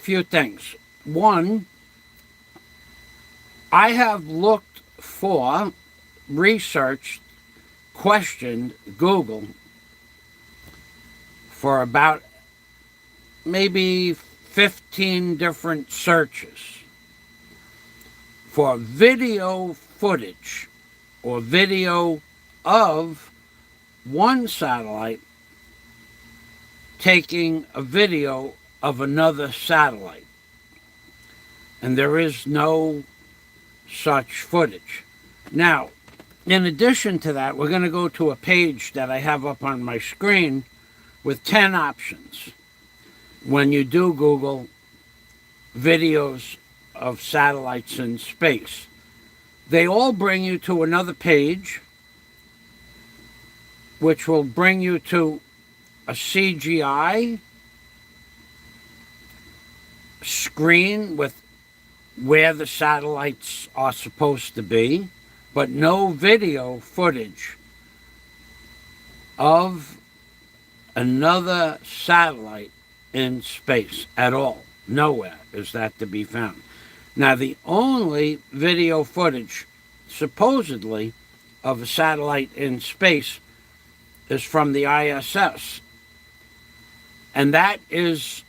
Few things. One, I have looked for, researched, questioned Google for about maybe 15 different searches for video footage or video of one satellite taking a video of another satellite. And there is no such footage. Now, in addition to that, we're going to go to a page that I have up on my screen with 10 options when you do Google videos of satellites in space. They all bring you to another page, which will bring you to a CGI screen with where the satellites are supposed to be, but no video footage of another satellite in space at all. Nowhere is that to be found. Now, the only video footage, supposedly, of a satellite in space is from the ISS. And that is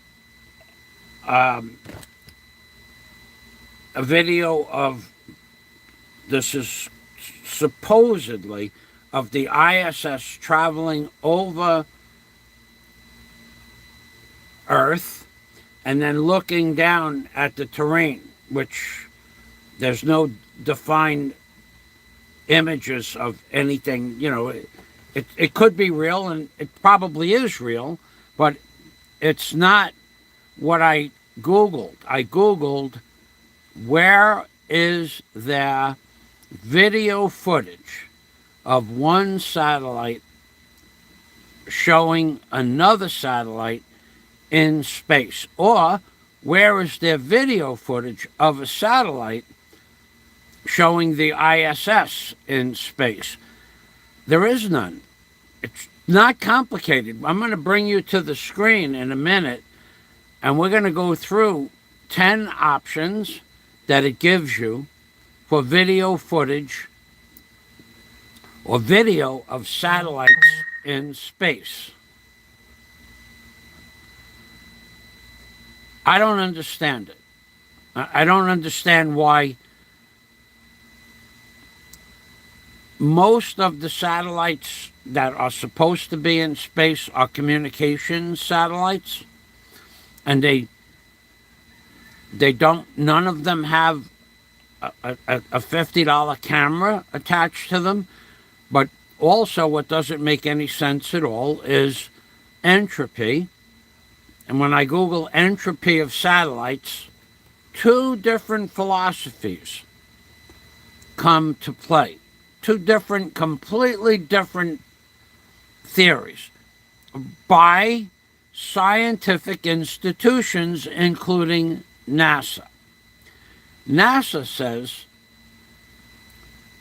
a video of, this is supposedly, of the ISS traveling over Earth and then looking down at the terrain, which there's no defined images of anything. You know, it could be real, and it probably is real, but it's not what I Googled. I Googled, where is there video footage of one satellite showing another satellite in space? Or where is there video footage of a satellite showing the ISS in space? There is none. It's not complicated. I'm going to bring you to the screen in a minute, and we're going to go through 10 options that it gives you for video footage or video of satellites in space. I don't understand it. I don't understand why most of the satellites that are supposed to be in space are communications satellites, and they don't, none of them have a $50 camera attached to them. But also, what doesn't make any sense at all is entropy. And when I Google entropy of satellites, two different philosophies come to play. Two different, completely different theories by scientific institutions, including NASA. NASA says,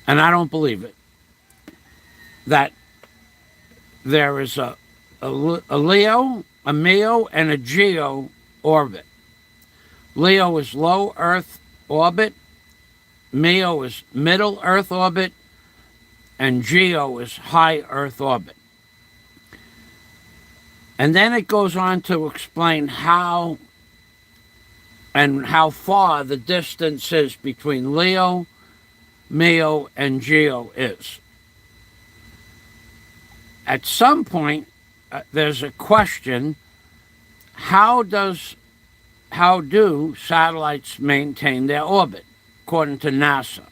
and I don't believe it, that there is a LEO, a MEO, and a GEO orbit. LEO is low Earth orbit, MEO is middle Earth orbit, and GEO is high Earth orbit. And then it goes on to explain how and how far the distance is between LEO, MEO, and GEO is. At some point, there's a question, how do satellites maintain their orbit, according to NASA?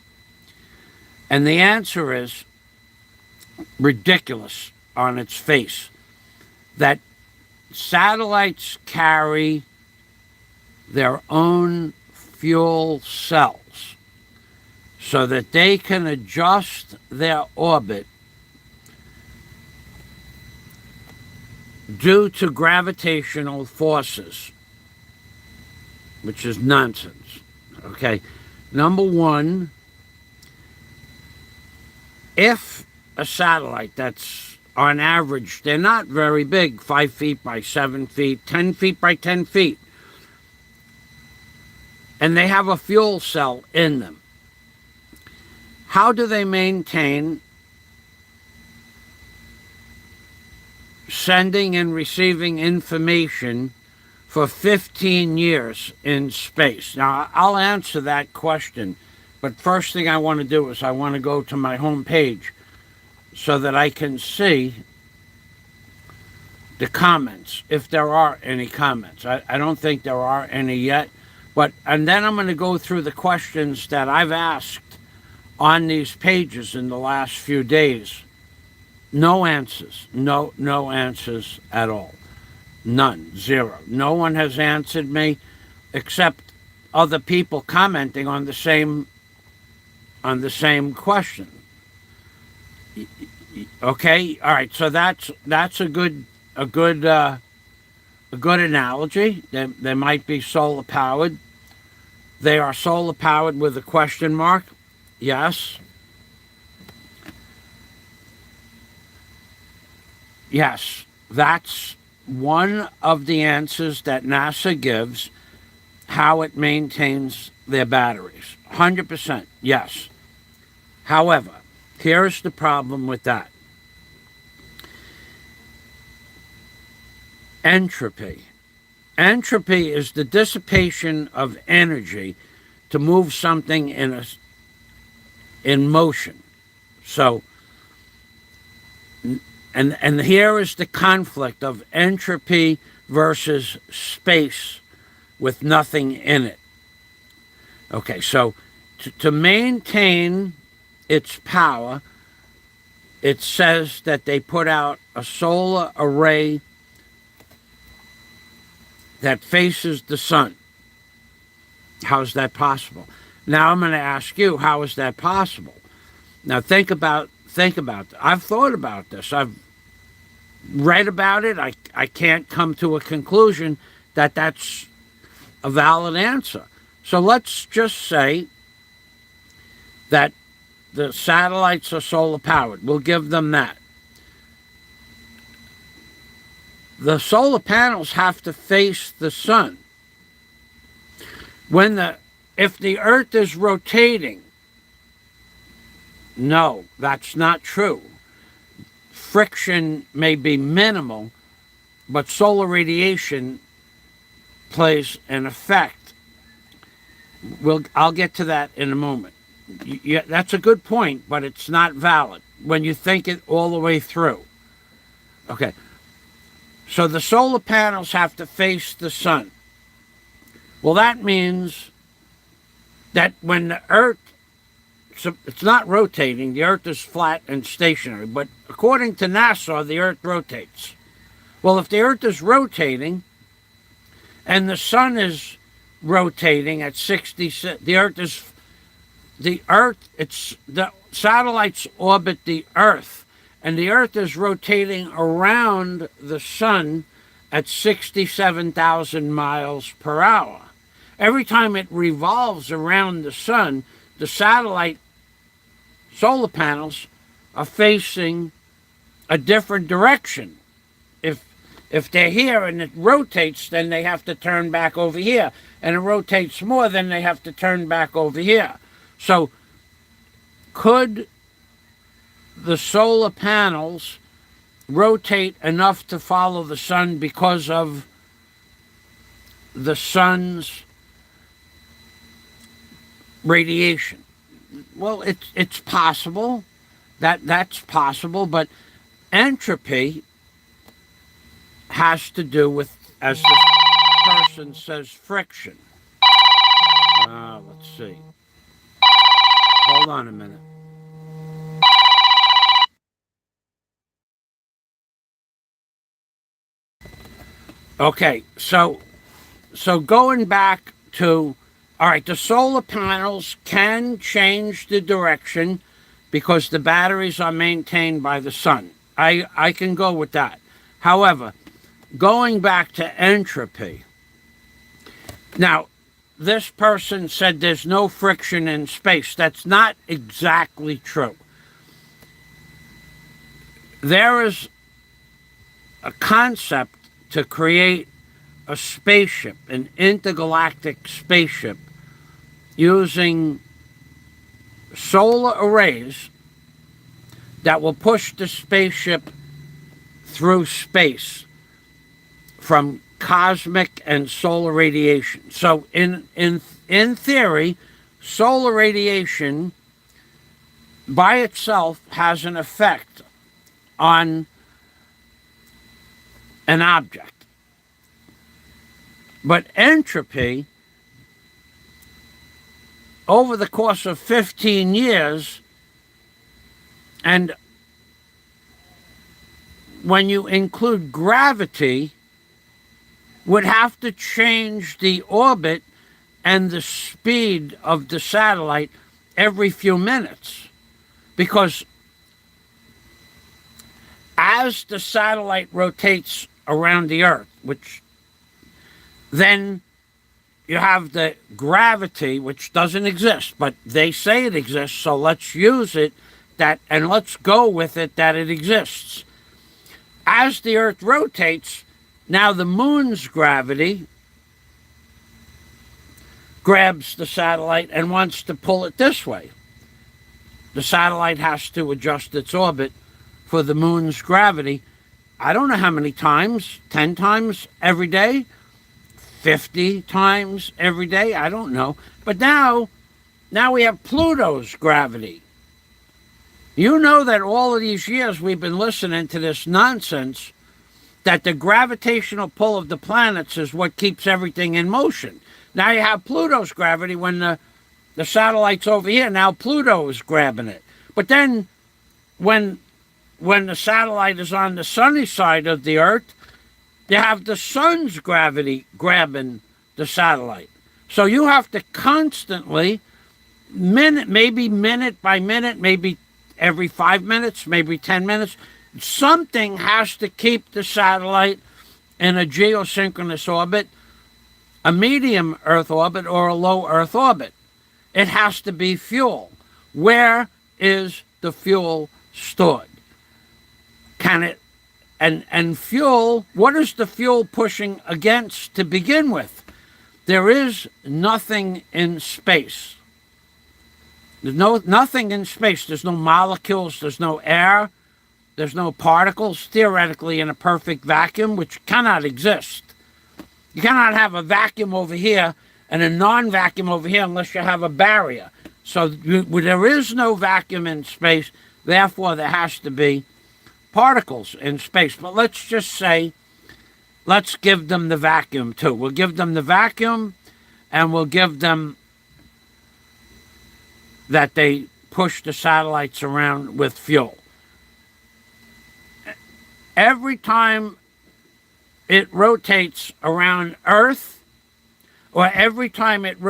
And the answer is ridiculous on its face, that satellites carry their own fuel cells so that they can adjust their orbit due to gravitational forces, which is nonsense. Okay, number one, if a satellite that's on average, they're not very big, 5 feet by 7 feet, 10 feet by 10 feet. and they have a fuel cell in them. How do they maintain sending and receiving information for 15 years in space? Now, I'll answer that question, but first thing I want to do is I want to go to my home page so that I can see the comments, if there are any comments. I don't think there are any yet, and then I'm going to go through the questions that I've asked on these pages in the last few days. No answers. No answers at all. None. Zero. No one has answered me except other people commenting on the same question. Okay? All right. So that's a good analogy. They might be solar powered. They are solar powered with a question mark. Yes. Yes, that's one of the answers that NASA gives, how it maintains their batteries. 100%, yes. However, here's the problem with that. Entropy. Entropy is the dissipation of energy to move something in motion. So, and here is the conflict of entropy versus space with nothing in it. Okay, so to maintain its power, it says that they put out a solar array that faces the sun. How is that possible? Now I'm going to ask you, how is that possible? Now think about I've thought about this. I've read about it. I can't come to a conclusion that that's a valid answer. So let's just say that the satellites are solar powered. We'll give them that. The solar panels have to face the sun. If the Earth is rotating, no, that's not true. Friction may be minimal, but solar radiation plays an effect. I'll get to that in a moment. That's a good point, but it's not valid when you think it all the way through. Okay. So the solar panels have to face the sun. Well, that means that when the Earth, it's not rotating, the Earth is flat and stationary, but according to NASA, the Earth rotates. Well, if the Earth is rotating and the sun is rotating at 66, the satellites orbit the Earth, and the Earth is rotating around the sun at 67,000 miles per hour. Every time it revolves around the sun, the satellite solar panels are facing a different direction. If they're here and it rotates, then they have to turn back over here. And it rotates more, then they have to turn back over here. So could the solar panels rotate enough to follow the sun because of the sun's radiation? Well, it's possible. That's possible, but entropy has to do with, as the person says, friction. Let's see. Hold on a minute. Okay, so going back to, all right, the solar panels can change the direction because the batteries are maintained by the sun. I can go with that. However, going back to entropy, now, this person said there's no friction in space. That's not exactly true. There is a concept to create a spaceship, an intergalactic spaceship, using solar arrays that will push the spaceship through space from cosmic and solar radiation. So in theory, solar radiation by itself has an effect on an object. But entropy, over the course of 15 years, and when you include gravity, would have to change the orbit and the speed of the satellite every few minutes. Because as the satellite rotates around the Earth, which then you have the gravity, which doesn't exist, but they say it exists, so let's use it, and let's go with it that it exists. As the Earth rotates, now the moon's gravity grabs the satellite and wants to pull it this way. The satellite has to adjust its orbit for the moon's gravity. I don't know how many times, 10 times every day, 50 times every day, I don't know. But now we have Pluto's gravity. You know that all of these years we've been listening to this nonsense that the gravitational pull of the planets is what keeps everything in motion. Now you have Pluto's gravity when the satellite's over here. Now Pluto is grabbing it. But then when the satellite is on the sunny side of the Earth, you have the sun's gravity grabbing the satellite. So you have to constantly, maybe minute by minute, maybe every 5 minutes, maybe 10 minutes, something has to keep the satellite in a geosynchronous orbit, a medium Earth orbit, or a low Earth orbit. It has to be fuel. Where is the fuel stored? Can it, and fuel, what is the fuel pushing against to begin with? There is nothing in space. There's nothing in space. There's no molecules, there's no air, there's no particles, theoretically in a perfect vacuum, which cannot exist. You cannot have a vacuum over here and a non-vacuum over here unless you have a barrier. So there is no vacuum in space, therefore there has to be particles in space. But let's just say, let's give them the vacuum too. We'll give them the vacuum, and we'll give them that they push the satellites around with fuel. Every time it rotates around Earth, or every time it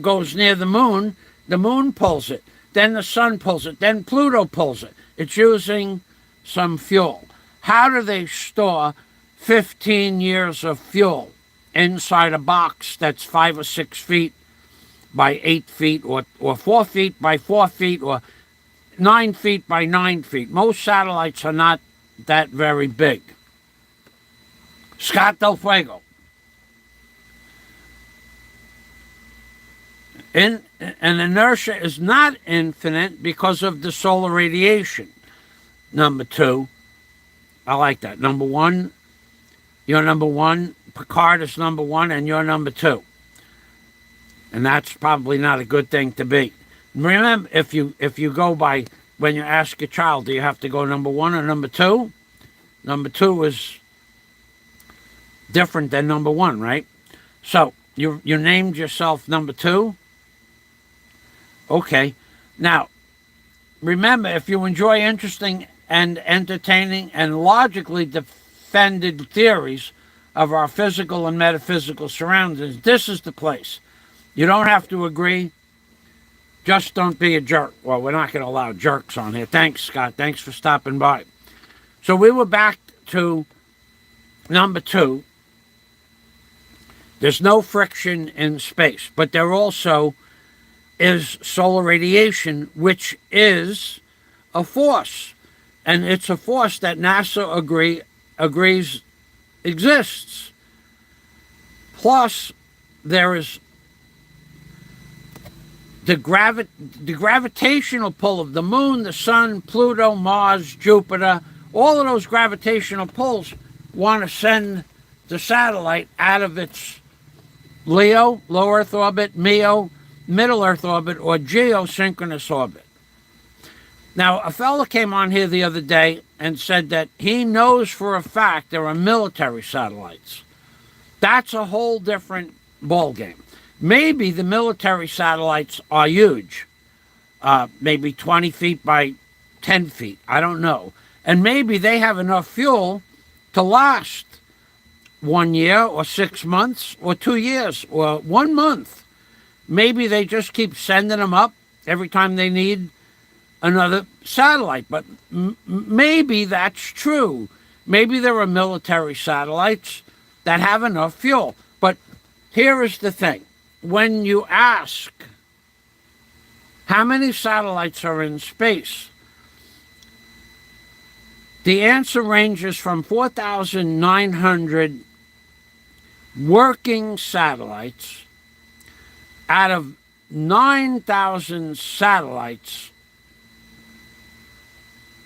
goes near the moon pulls it. Then the sun pulls it. Then Pluto pulls it. It's using some fuel. How do they store 15 years of fuel inside a box that's 5 or 6 feet by 8 feet, or 4 feet by 4 feet, or 9 feet by 9 feet? Most satellites are not that very big. Scott Del Fuego. An inertia is not infinite because of the solar radiation. Number 2. I like that. Number 1, you're number 1. Picard is number 1, and you're number 2. And that's probably not a good thing to be. Remember, if you go by, when you ask a child, do you have to go number 1 or number 2? Number 2 is different than number 1, right? So you named yourself number 2. Okay. Now, remember, if you enjoy interesting and entertaining and logically defended theories of our physical and metaphysical surroundings, this is the place. You don't have to agree. Just don't be a jerk. Well, we're not going to allow jerks on here. Thanks, Scott. Thanks for stopping by. So we were back to number 2. There's no friction in space, but there also is solar radiation, which is a force. And it's a force that NASA agrees exists. Plus, there is the gravitational pull of the moon, the sun, Pluto, Mars, Jupiter, all of those gravitational pulls want to send the satellite out of its LEO, low Earth orbit, MEO, middle Earth orbit, or geosynchronous orbit. Now, a fellow came on here the other day and said that he knows for a fact there are military satellites. That's a whole different ballgame. Maybe the military satellites are huge, maybe 20 feet by 10 feet. I don't know. And maybe they have enough fuel to last 1 year or 6 months or 2 years or 1 month. Maybe they just keep sending them up every time they need another satellite. But maybe that's true. Maybe there are military satellites that have enough fuel. But here is the thing. When you ask how many satellites are in space, the answer ranges from 4,900 working satellites out of 9,000 satellites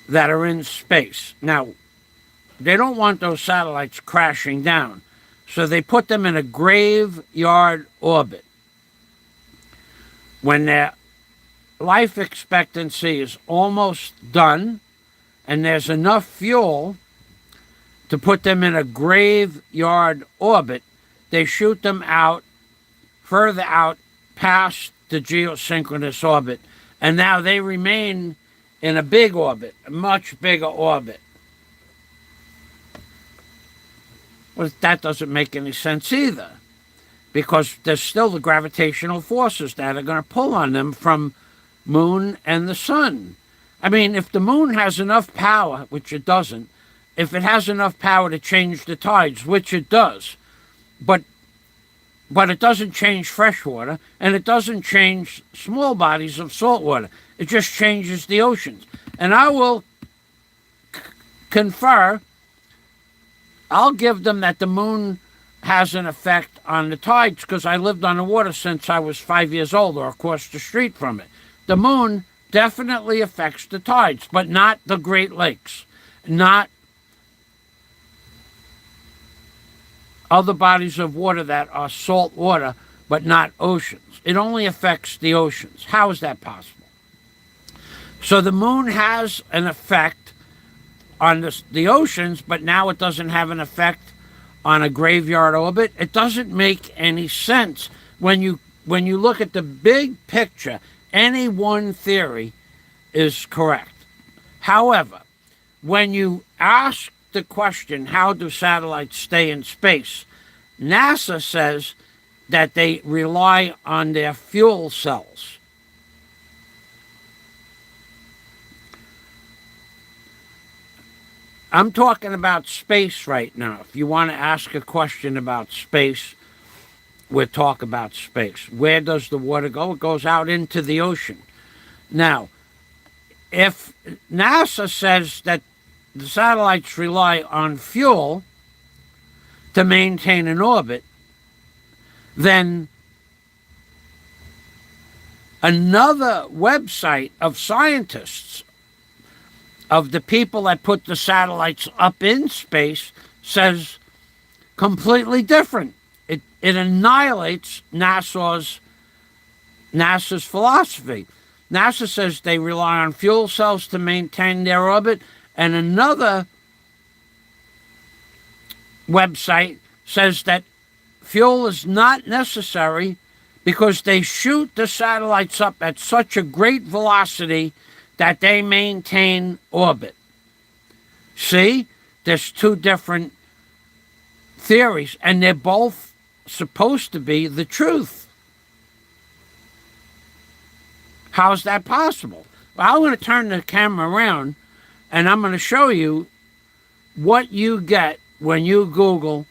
that are in space. Now, they don't want those satellites crashing down, so they put them in a graveyard orbit. When their life expectancy is almost done and there's enough fuel to put them in a graveyard orbit, they shoot them out, further out past the geosynchronous orbit, and now they remain in a big orbit, a much bigger orbit. Well, that doesn't make any sense either, because there's still the gravitational forces that are going to pull on them from moon and the sun. I mean, if the moon has enough power, which it doesn't, if it has enough power to change the tides, which it does, but it doesn't change fresh water, and it doesn't change small bodies of salt water. It just changes the oceans. And I will confer, I'll give them that the moon has an effect on the tides, because I lived on the water since I was 5 years old, or across the street from it. The moon definitely affects the tides, but not the Great Lakes, not other bodies of water that are salt water, but not oceans. It only affects the oceans. How is that possible? So the moon has an effect on the oceans, but now it doesn't have an effect on a graveyard orbit. It doesn't make any sense. When you look at the big picture, any one theory is correct. However, when you ask the question, how do satellites stay in space, NASA says that they rely on their fuel cells. I'm talking about space right now. If you want to ask a question about space, we'll talk about space. Where does the water go? It goes out into the ocean. Now, if NASA says that the satellites rely on fuel to maintain an orbit, then another website of scientists, of the people that put the satellites up in space, says completely different. It annihilates NASA's philosophy. NASA says they rely on fuel cells to maintain their orbit, and another website says that fuel is not necessary because they shoot the satellites up at such a great velocity that they maintain orbit. See? There's two different theories, and they're both supposed to be the truth. How is that possible? Well, I'm going to turn the camera around, and I'm going to show you what you get when you Google,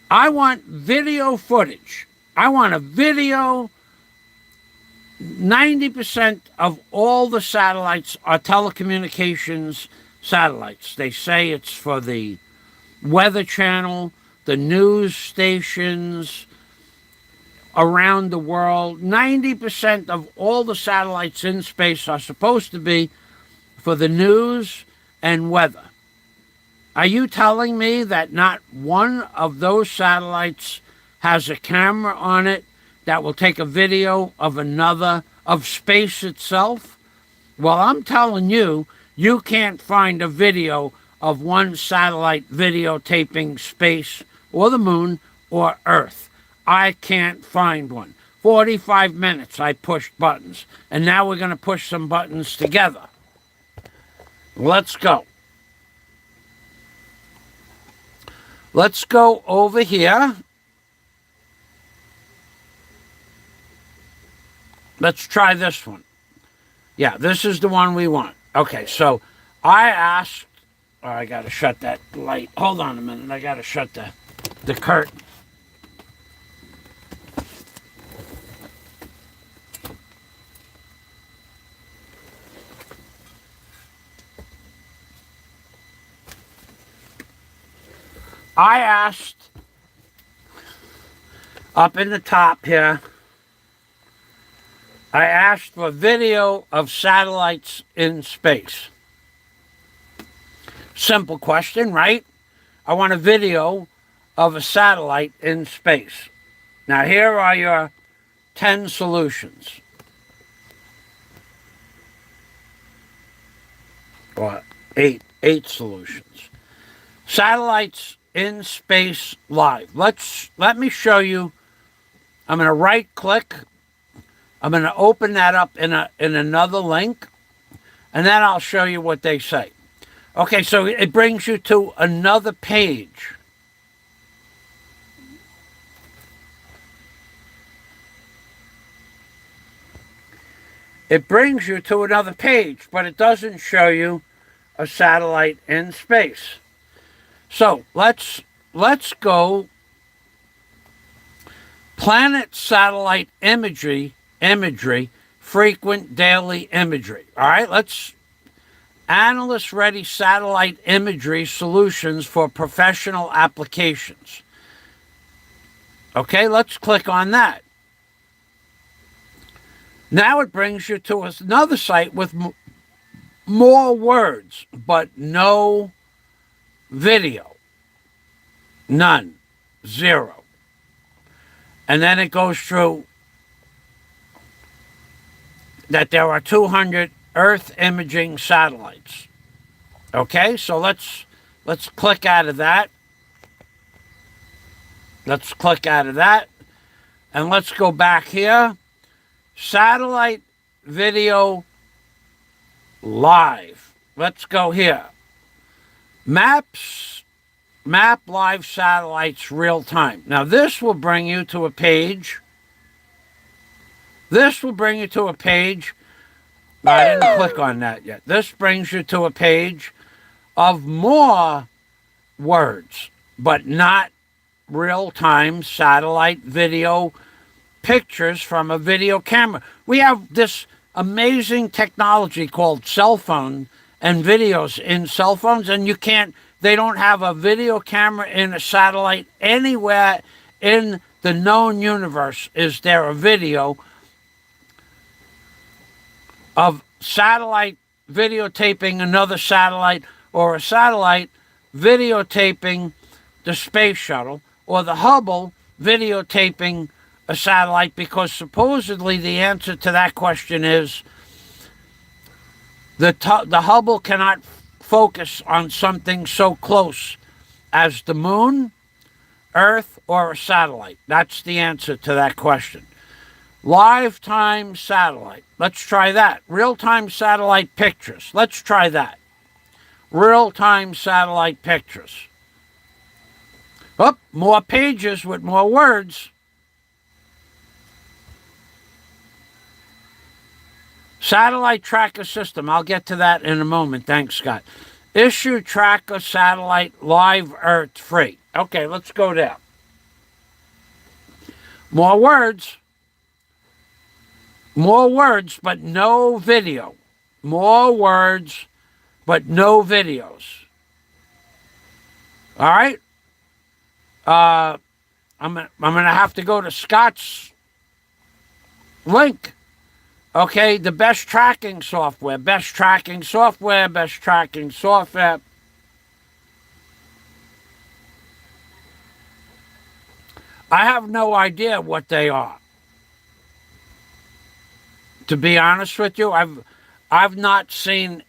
I want video footage. I want a video. 90% of all the satellites are telecommunications satellites. They say it's for the Weather Channel, the news stations, around the world. 90% of all the satellites in space are supposed to be for the news and weather. Are you telling me that not one of those satellites has a camera on it that will take a video of of space itself? Well, I'm telling you, you can't find a video of one satellite videotaping space or the moon or Earth. I can't find one. 45 minutes I pushed buttons, and now we're going to push some buttons together. Let's go. Let's go over here. Let's try this one. Yeah, this is the one we want. Okay, so I asked... Oh, I got to shut that light. Hold on a minute. I got to shut the curtain. I asked up in the top here, I asked for video of satellites in space. Simple question, right? I want a video of a satellite in space. Now here are your 10 solutions. Or eight solutions. Satellites in space live. Let me show you. I'm going to right click. I'm going to open that up in another link, and then I'll show you what they say. Okay, so it brings you to another page. It brings you to another page, but it doesn't show you a satellite in space. So let's go planet satellite imagery, frequent daily imagery. All right, let's analyst-ready satellite imagery solutions for professional applications. Okay, let's click on that. Now it brings you to another site with more words, but no video. None. Zero. And then it goes through that there are 200 Earth imaging satellites. Okay, so let's click out of that. Let's click out of that. And let's go back here. Satellite video live. Let's go here. Map live satellites real time. Now this will bring you to a page. This will bring you to a page. I didn't click on that yet. This brings you to a page of more words, but not real-time satellite video pictures from a video camera. We have this amazing technology called cell phone and videos in cell phones, and they don't have a video camera in a satellite anywhere in the known universe. Is there a video of satellite videotaping another satellite, or a satellite videotaping the space shuttle, or the Hubble videotaping a satellite? Because supposedly the answer to that question is the Hubble cannot focus on something so close as the moon, Earth, or a satellite. That's the answer to that question. Live-time satellite. Let's try that. Real-time satellite pictures. Let's try that. Real-time satellite pictures. Oh, more pages with more words. Satellite tracker system. I'll get to that in a moment. Thanks, Scott. Issue tracker satellite live Earth free. Okay, let's go there. More words. More words, but no video. More words, but no videos. All right? I'm going to have to go to Scott's link. Okay, the best tracking software, best tracking software, best tracking software. I have no idea what they are. To be honest with you, I've not seen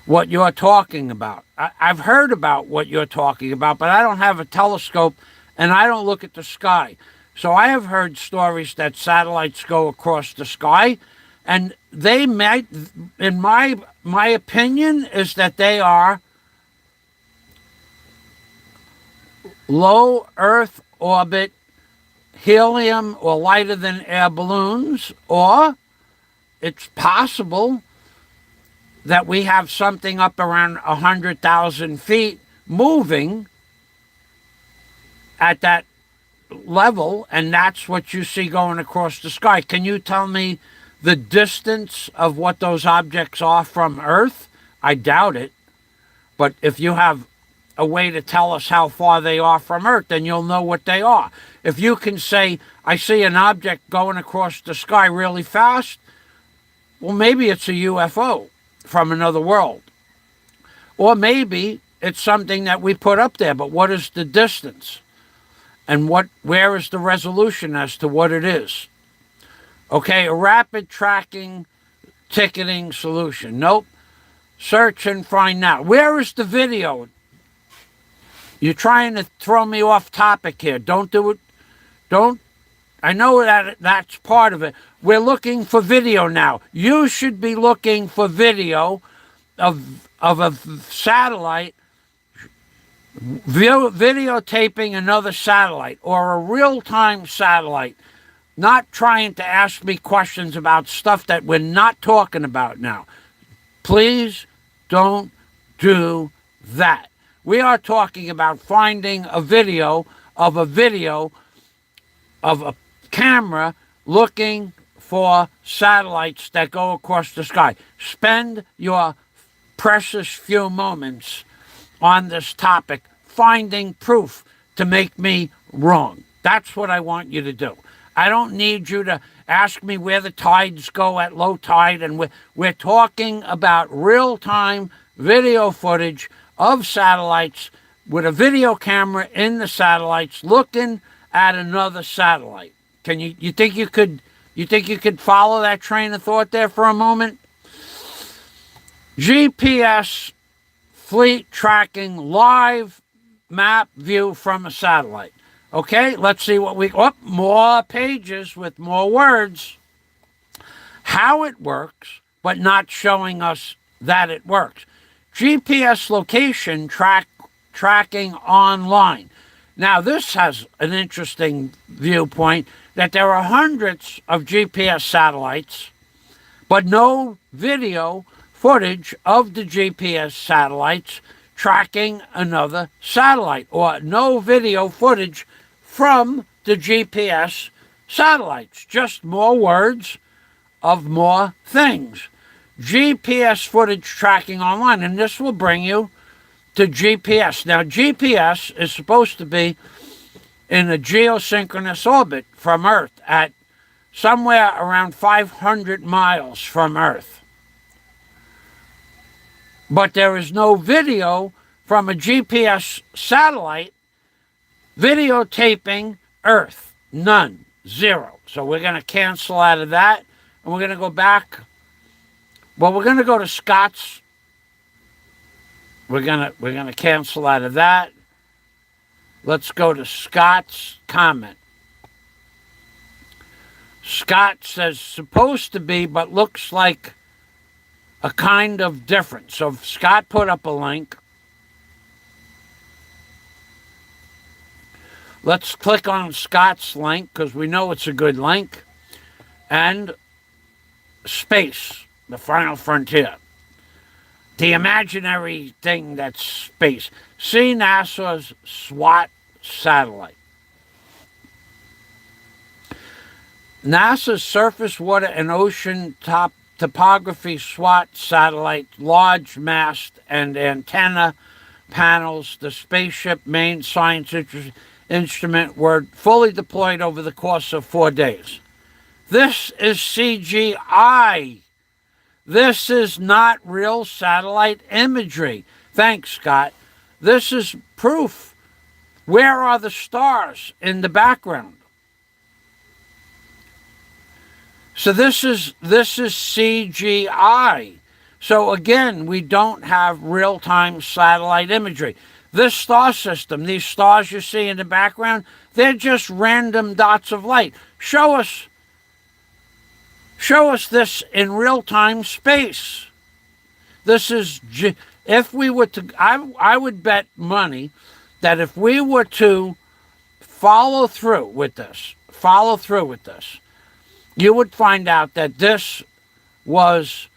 what you're talking about. I've heard about what you're talking about, but I don't have a telescope and I don't look at the sky. So I have heard stories that satellites go across the sky, and they might, in my opinion, is that they are low Earth orbit helium or lighter than air balloons, or it's possible that we have something up around 100,000 feet moving at that level, and that's what you see going across the sky. Can you tell me the distance of what those objects are from Earth? I doubt it. But if you have a way to tell us how far they are from Earth, then you'll know what they are. If you can say, I see an object going across the sky really fast, well, maybe it's a UFO from another world. Or maybe it's something that we put up there, but what is the distance? And where is the resolution as to what it is? Okay, a rapid tracking ticketing solution. Nope. Search and find now. Where is the video? You're trying to throw me off topic here. Don't do it. Don't. I know that that's part of it. We're looking for video now. You should be looking for video of a satellite videotaping another satellite or a real-time satellite, not trying to ask me questions about stuff that we're not talking about now. Please don't do that. We are talking about finding a video of a camera looking for satellites that go across the sky. Spend your precious few moments on this topic finding proof to make me wrong. That's what I want you to do. I don't need you to ask me where the tides go at low tide, and we're talking about real-time video footage of satellites with a video camera in the satellites looking at another satellite. Can you think you could follow that train of thought there for a moment? GPS fleet tracking live map view from a satellite. Okay, let's see what more pages with more words. How it works, but not showing us that it works. GPS location tracking online. Now, this has an interesting viewpoint that there are hundreds of GPS satellites, but no video footage of the GPS satellites tracking another satellite, or no video footage from the GPS satellites. Just more words of more things. GPS footage tracking online, and this will bring you to GPS. Now, GPS is supposed to be in a geosynchronous orbit from Earth at somewhere around 500 miles from Earth. But there is no video from a GPS satellite videotaping Earth. None. Zero. So we're going to cancel out of that, and we're going to go back. Well, we're going to go to Scott's. We're going to cancel out of that. Let's go to Scott's comment. Scott says supposed to be, but looks like a kind of different. So Scott put up a link. Let's click on Scott's link because we know it's a good link. And space, the final frontier. The imaginary thing that's space. See NASA's SWAT satellite. NASA's Surface, Water, and Ocean Topography SWAT satellite, large mast and antenna panels, the spaceship main science instrument were fully deployed over the course of 4 days. This is CGI. This is not real satellite imagery. Thanks, Scott. This is proof. Where are the stars in the background? So this is CGI. So again, we don't have real-time satellite imagery. This star system, these stars you see in the background, they're just random dots of light. Show us this in real-time space. This is, if we were to, I would bet money that if we were to follow through with this, you would find out that this was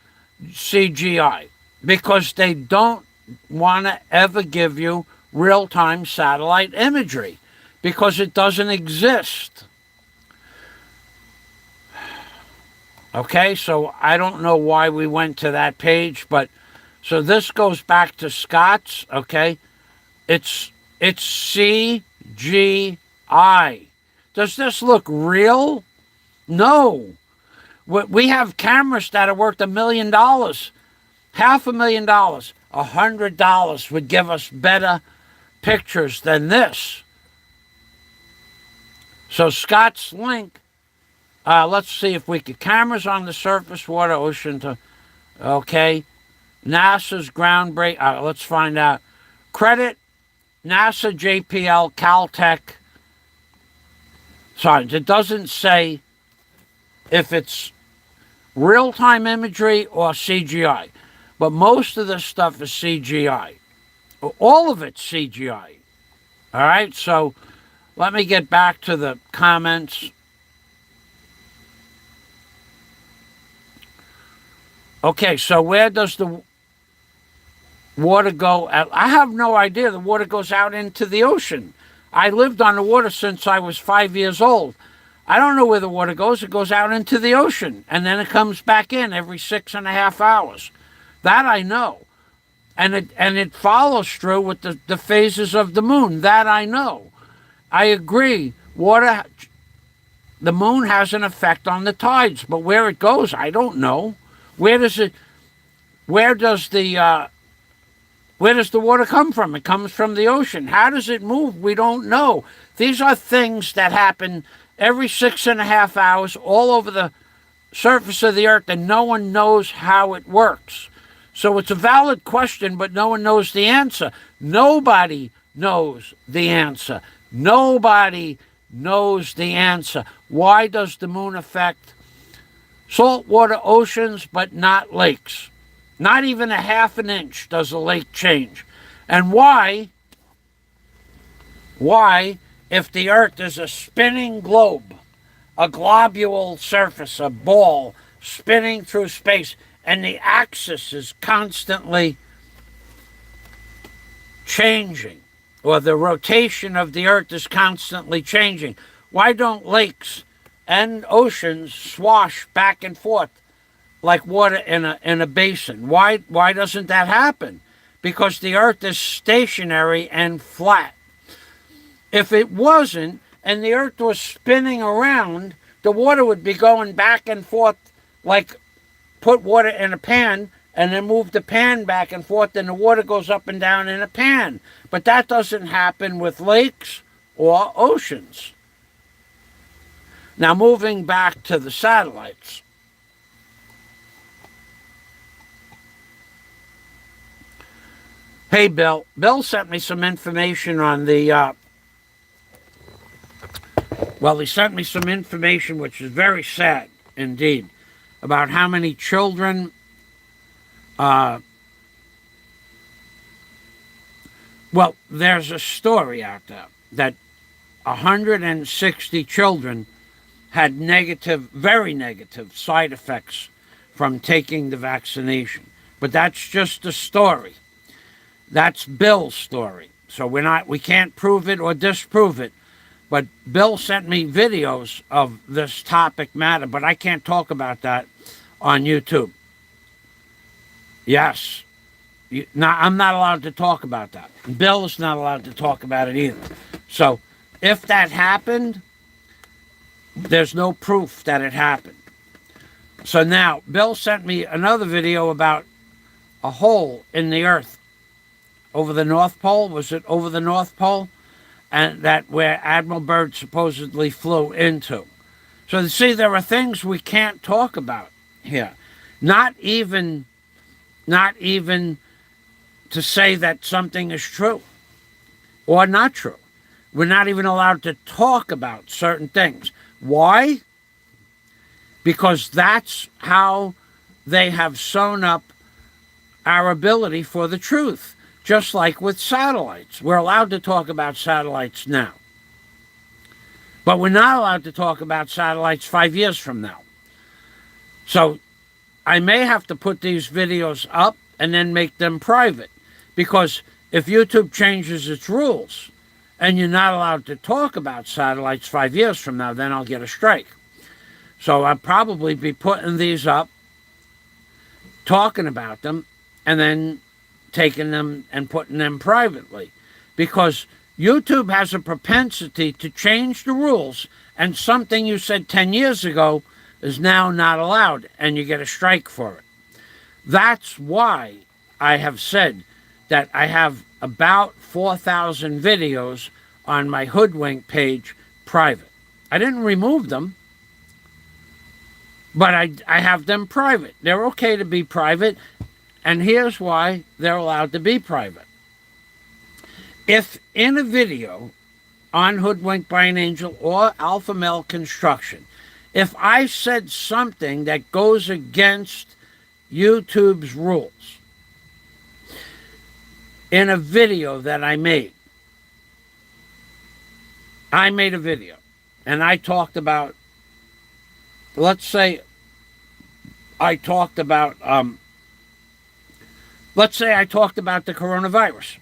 CGI, because they don't want to ever give you real-time satellite imagery, because it doesn't exist. Okay, so I don't know why we went to that page, but so this goes back to Scott's, okay? It's CGI. Does this look real? No. We have cameras that are worth $1 million, $500,000, $100 would give us better pictures than this. So Scott's link, let's see if we could, cameras on the surface, water, ocean, okay. NASA's groundbreak, let's find out. Credit, NASA, JPL, Caltech. Sorry, it doesn't say if it's real-time imagery or CGI. But most of this stuff is CGI. All of it's CGI. All right, so let me get back to the comments. Okay, so where does the water go? I have no idea. The water goes out into the ocean. I lived on the water since I was 5 years old. I don't know where the water goes. It goes out into the ocean, and then it comes back in every 6.5 hours. That I know. And it follows through with the phases of the moon. That I know. I agree. The moon has an effect on the tides, but where it goes, I don't know. Where does the water come from? It comes from the ocean. How does it move? We don't know. These are things that happen every 6.5 hours all over the surface of the earth, and no one knows how it works. So it's a valid question, but no one knows the answer. Nobody knows the answer. Nobody knows the answer. Why does the moon affect saltwater oceans but not lakes? Not even 1/2 inch does a lake change. And why, if the earth is a spinning globe, a globule surface, a ball spinning through space, and the axis is constantly changing, or the rotation of the earth is constantly changing, why don't lakes and oceans swash back and forth like water in a basin? Why doesn't that happen? Because the earth is stationary and flat. If it wasn't, and the earth was spinning around, the water would be going back and forth, like put water in a pan and then move the pan back and forth, and the water goes up and down in a pan. But that doesn't happen with lakes or oceans. Now, moving back to the satellites. Hey, Bill. Bill sent me some information on the, he sent me some information which is very sad indeed, about how many children, there's a story out there that 160 children had very negative side effects from taking the vaccination. But that's just a story. That's Bill's story. So we can't prove it or disprove it. But Bill sent me videos of this topic matter, but I can't talk about that on YouTube. Yes. I'm not allowed to talk about that. Bill is not allowed to talk about it either. So if that happened, There's no proof that it happened. So now, Bill sent me another video about a hole in the earth over the North Pole. Was it over the North Pole? And that where Admiral Byrd supposedly flew into. So you see, there are things we can't talk about here. Not even to say that something is true or not true. We're not even allowed to talk about certain things. Why? Because that's how they have sewn up our ability for the truth. Just like with satellites. We're allowed to talk about satellites now. But we're not allowed to talk about satellites 5 years from now. So I may have to put these videos up and then make them private. Because if YouTube changes its rules and you're not allowed to talk about satellites 5 years from now, then I'll get a strike. So I'll probably be putting these up, talking about them, and then taking them and putting them privately. Because YouTube has a propensity to change the rules, and something you said 10 years ago is now not allowed, and you get a strike for it. That's why I have said that I have about 4,000 videos on my Hoodwink page private. I didn't remove them, but I have them private. They're okay to be private, and here's why they're allowed to be private. If in a video on Hoodwinked by an Angel or Alpha Male Construction, if I said something that goes against YouTube's rules in a video that I made a video and I talked about, let's say I talked about the coronavirus.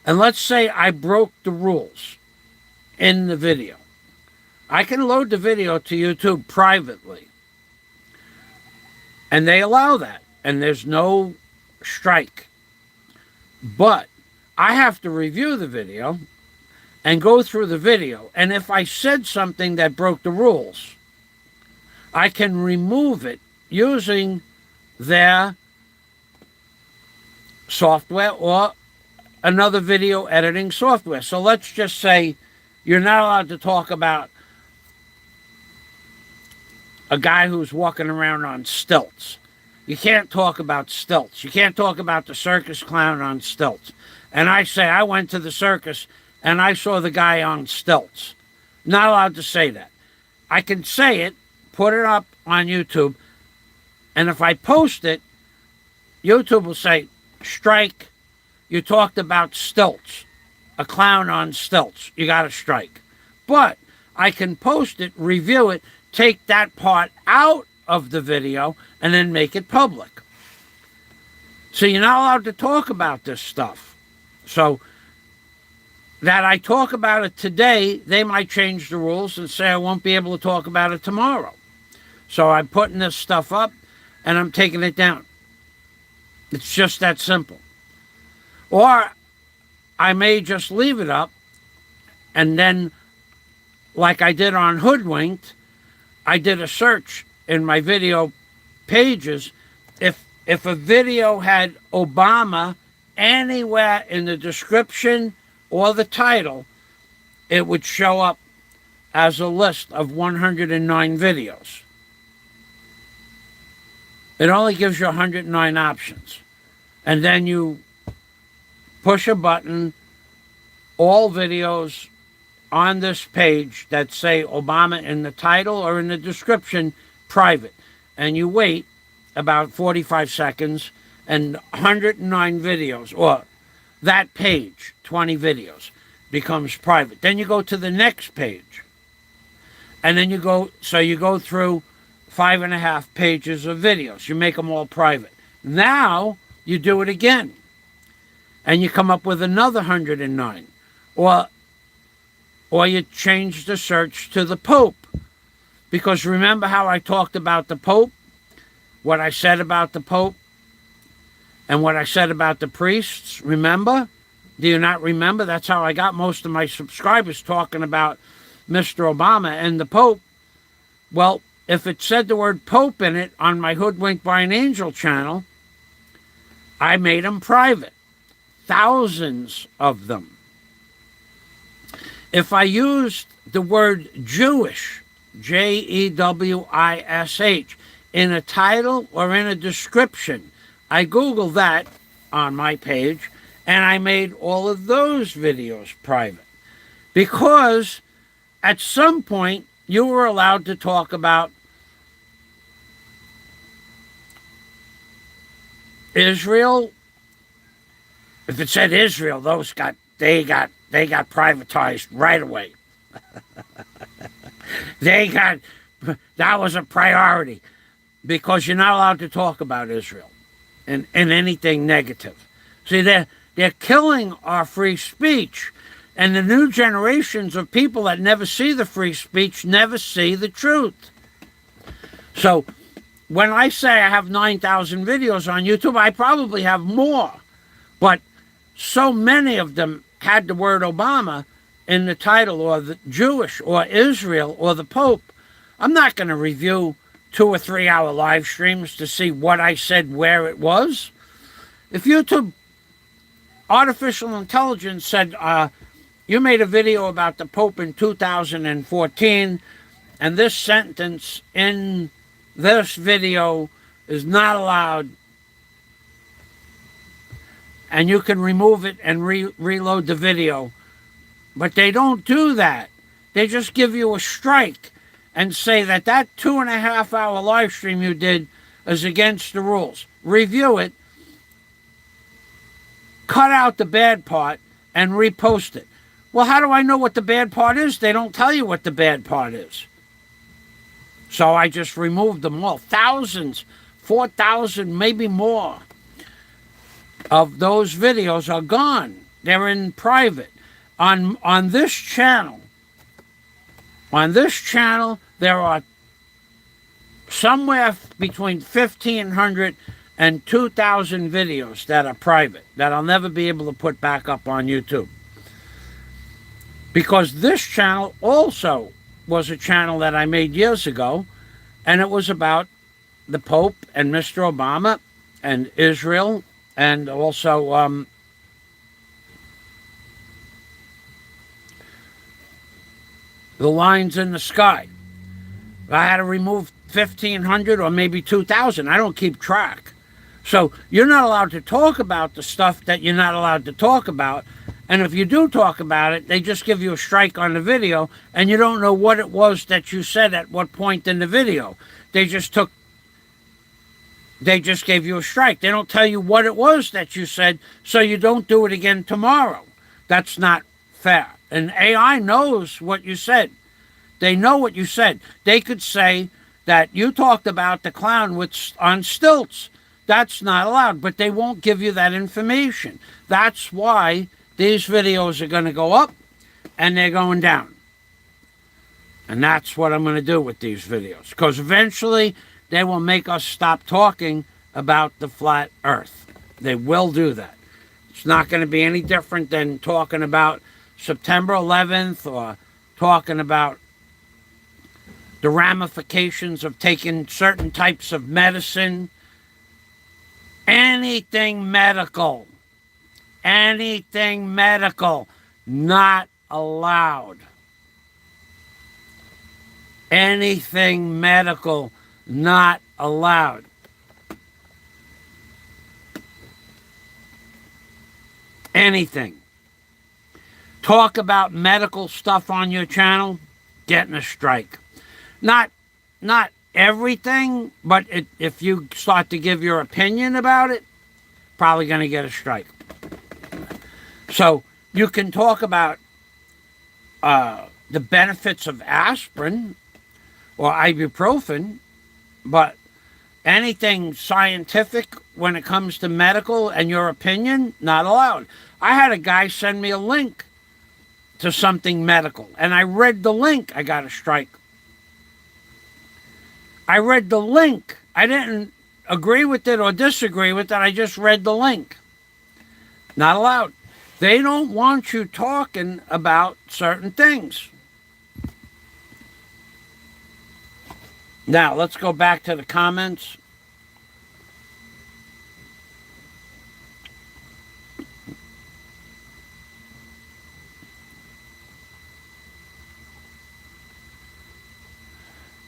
And let's say I broke the rules in the video. I can load the video to YouTube privately. And they allow that. And there's no strike. But I have to review the video and go through the video. And if I said something that broke the rules, I can remove it using their software or another video editing software. So let's just say you're not allowed to talk about a guy who's walking around on stilts. You can't talk about stilts. You can't talk about the circus clown on stilts. And I say, I went to the circus and I saw the guy on stilts. Not allowed to say that. I can say it, put it up on YouTube, and if I post it, YouTube will say, strike, you talked about stilts, a clown on stilts, you got a strike. But I can post it, review it, take that part out of the video, and then make it public. So you're not allowed to talk about this stuff. So that I talk about it today, they might change the rules and say I won't be able to talk about it tomorrow. So I'm putting this stuff up and I'm taking it down. It's just that simple. Or I may just leave it up and then, like I did on Hoodwinked, I did a search in my video pages. If a video had Obama anywhere in the description or the title, it would show up as a list of 109 videos. It only gives you 109 options. And then you push a button, all videos on this page that say Obama in the title or in the description, private. And you wait about 45 seconds and 109 videos, or that page, 20 videos, becomes private. Then you go to the next page. And then you go through 5.5 pages of videos. You make them all private. Now you do it again. And you come up with another 109. Or you change the search to the Pope. Because remember how I talked about the Pope? What I said about the Pope? And what I said about the priests? Remember? Do you not remember? That's how I got most of my subscribers talking about Mr. Obama and the Pope. Well, if it said the word Pope in it on my Hoodwinked by an Angel channel, I made them private. Thousands of them. If I used the word Jewish, Jewish, in a title or in a description, I Googled that on my page, and I made all of those videos private. Because at some point, you were allowed to talk about Israel. If it said Israel, they got privatized right away. That was a priority, because you're not allowed to talk about Israel and anything negative. See, they're killing our free speech, and the new generations of people that never see the free speech never see the truth. So when I say I have 9,000 videos on YouTube, I probably have more, but so many of them had the word Obama in the title, or the Jewish, or Israel, or the Pope. I'm not going to review 2 or 3 hour live streams to see what I said where it was. If YouTube artificial intelligence said, you made a video about the Pope in 2014, and this sentence in this video is not allowed, and you can remove it and reload the video. But they don't do that. They just give you a strike and say that 2.5 hour live stream you did is against the rules. Review it, cut out the bad part, and repost it. Well, how do I know what the bad part is? They don't tell you what the bad part is. So I just removed them all. Thousands, 4,000, maybe more of those videos are gone. They're in private. On this channel, there are somewhere between 1,500 and 2,000 videos that are private, that I'll never be able to put back up on YouTube. Because this channel also was a channel that I made years ago, and it was about the Pope and Mr. Obama and Israel, and also the lines in the sky. I had to remove 1,500 or maybe 2,000. I don't keep track. So you're not allowed to talk about the stuff that you're not allowed to talk about. And if you do talk about it, they just give you a strike on the video, and you don't know what it was that you said at what point in the video. They just gave you a strike. They don't tell you what it was that you said, so you don't do it again tomorrow. That's not fair. And AI knows what you said. They know what you said. They could say that you talked about the clown on stilts. That's not allowed, but they won't give you that information. That's why these videos are going to go up and they're going down. And that's what I'm going to do with these videos, because eventually they will make us stop talking about the flat earth. They will do that. It's not going to be any different than talking about September 11th or talking about the ramifications of taking certain types of medicine. Anything medical, not allowed. Anything medical, not allowed. Anything. Talk about medical stuff on your channel, getting a strike. Not everything, but if you start to give your opinion about it, probably going to get a strike. So you can talk about the benefits of aspirin or ibuprofen, but anything scientific when it comes to medical and your opinion, not allowed. I had a guy send me a link to something medical, and I read the link. I got a strike. I read the link. I didn't agree with it or disagree with it. I just read the link. Not allowed. They don't want you talking about certain things. Now, let's go back to the comments.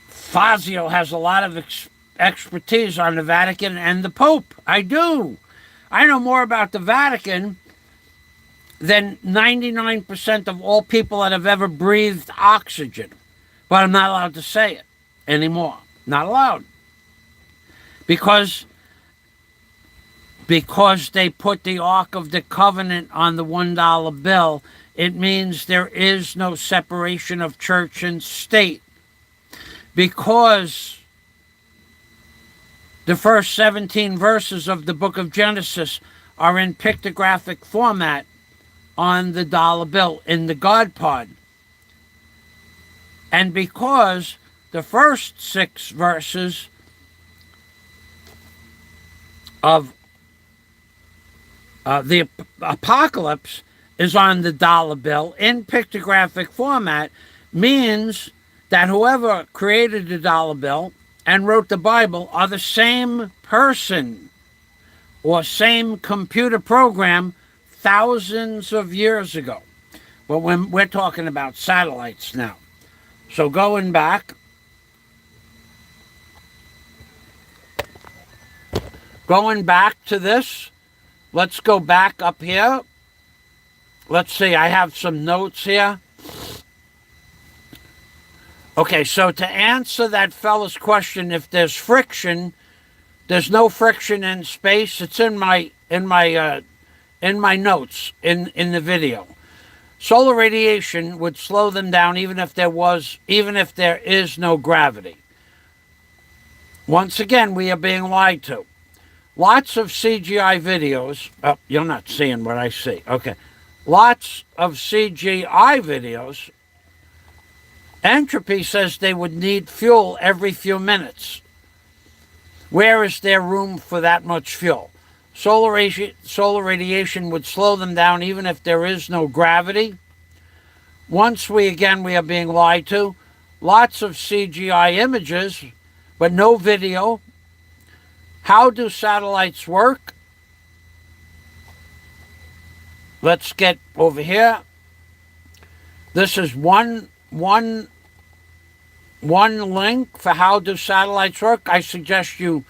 Fazio has a lot of expertise on the Vatican and the Pope. I do. I know more about the Vatican than 99% of all people that have ever breathed oxygen. But I'm not allowed to say it anymore. Not allowed. Because they put the Ark of the Covenant on the $1 bill, it means there is no separation of church and state. Because the first 17 verses of the book of Genesis are in pictographic format on the dollar bill in the God Pod. And because the first 6 verses of the Apocalypse is on the dollar bill in pictographic format, means that whoever created the dollar bill and wrote the Bible are the same person or same computer program thousands of years ago. But when we're talking about satellites now. So going back to this, let's go back up here. Let's see, I have some notes here. Okay, so to answer that fella's question, if there's friction, there's no friction in space. It's in my notes in the video. Solar radiation would slow them down even if there is no gravity. Once again, we are being lied to. Lots of CGI videos. Oh, you're not seeing what I see. Okay. Lots of CGI videos. Entropy says they would need fuel every few minutes. Where is there room for that much fuel? Solar radiation would slow them down even if there is no gravity. Once we are being lied to. Lots of CGI images, but no video. How do satellites work? Let's get over here. This is one link for how do satellites work. I suggest you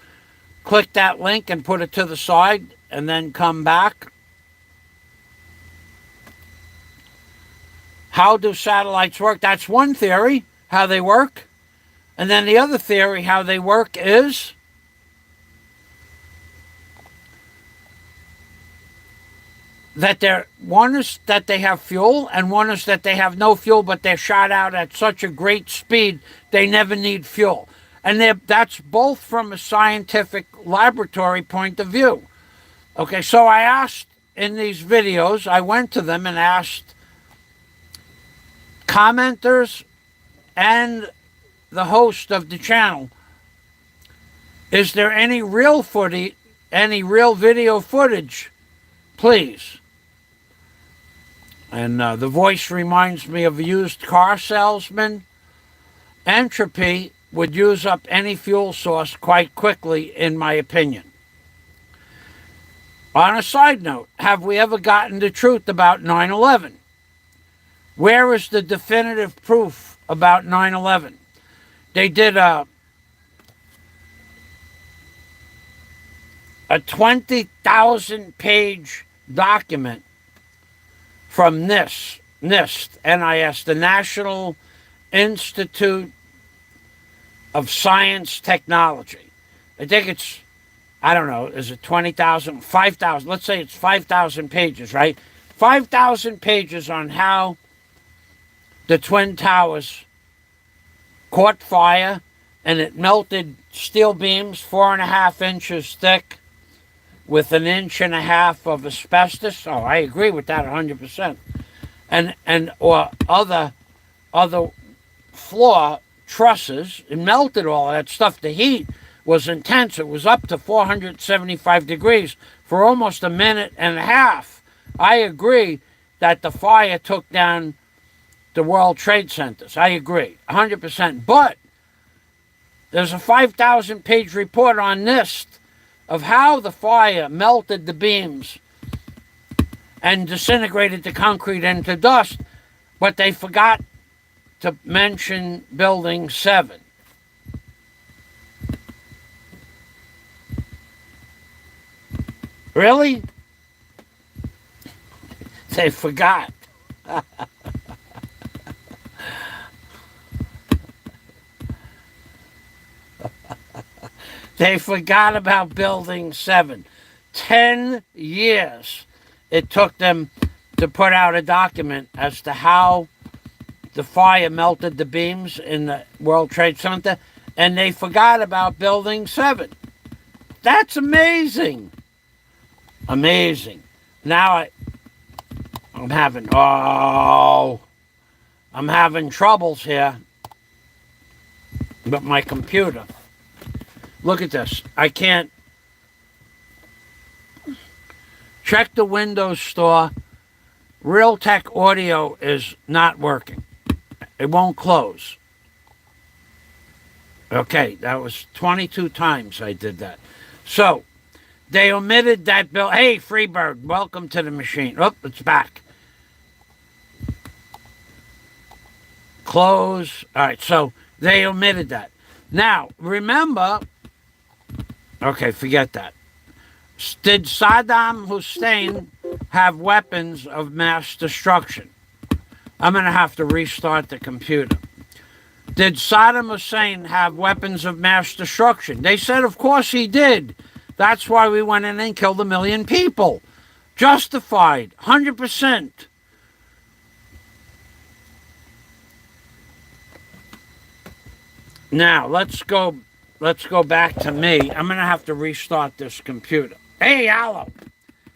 click that link and put it to the side and then come back. How do satellites work? That's one theory, how they work. And then the other theory, how they work, is that one is that they have fuel, and one is that they have no fuel, but they're shot out at such a great speed they never need fuel. And that's both from a scientific laboratory point of view. Okay, so I asked in these videos, I went to them and asked commenters and the host of the channel, is there any real video footage, please? And the voice reminds me of a used car salesman. Entropy would use up any fuel source quite quickly, in my opinion. On a side note, have we ever gotten the truth about 9/11? Where is the definitive proof about 9/11? They did a 20,000-page document from NIST, the National Institute of Science Technology. I think it's, I don't know, is it 20,000, 5,000? Let's say it's 5,000 pages, right? 5,000 pages on how the Twin Towers caught fire and it melted steel beams 4.5 inches thick with 1.5 inches of asbestos. Oh, I agree with that 100%. Or other floor trusses. It melted all of that stuff. The heat was intense. It was up to 475 degrees for almost 1.5 minutes. I agree that the fire took down the World Trade Centers. I agree, 100%. But There's a 5,000-page report on NIST of how the fire melted the beams and disintegrated the concrete into dust, but they forgot to mention Building 7. Really? They forgot. They forgot about Building 7. 10 years it took them to put out a document as to how the fire melted the beams in the World Trade Center, and they forgot about Building 7. That's amazing. Amazing. Now I'm having troubles here with my computer. Look at this. I can't check the Windows Store. Realtek Audio is not working. It won't close. Okay, that was 22 times I did that. So, they omitted that bill. Hey, Freebird, welcome to the machine. Oh, it's back. Close. All right, so they omitted that. Now, remember, okay, forget that. Did Saddam Hussein have weapons of mass destruction? I'm going to have to restart the computer. Did Saddam Hussein have weapons of mass destruction? They said, of course he did. That's why we went in and killed 1 million people. Justified, 100%. Now, let's go back to me. I'm going to have to restart this computer. Hey, Aloe.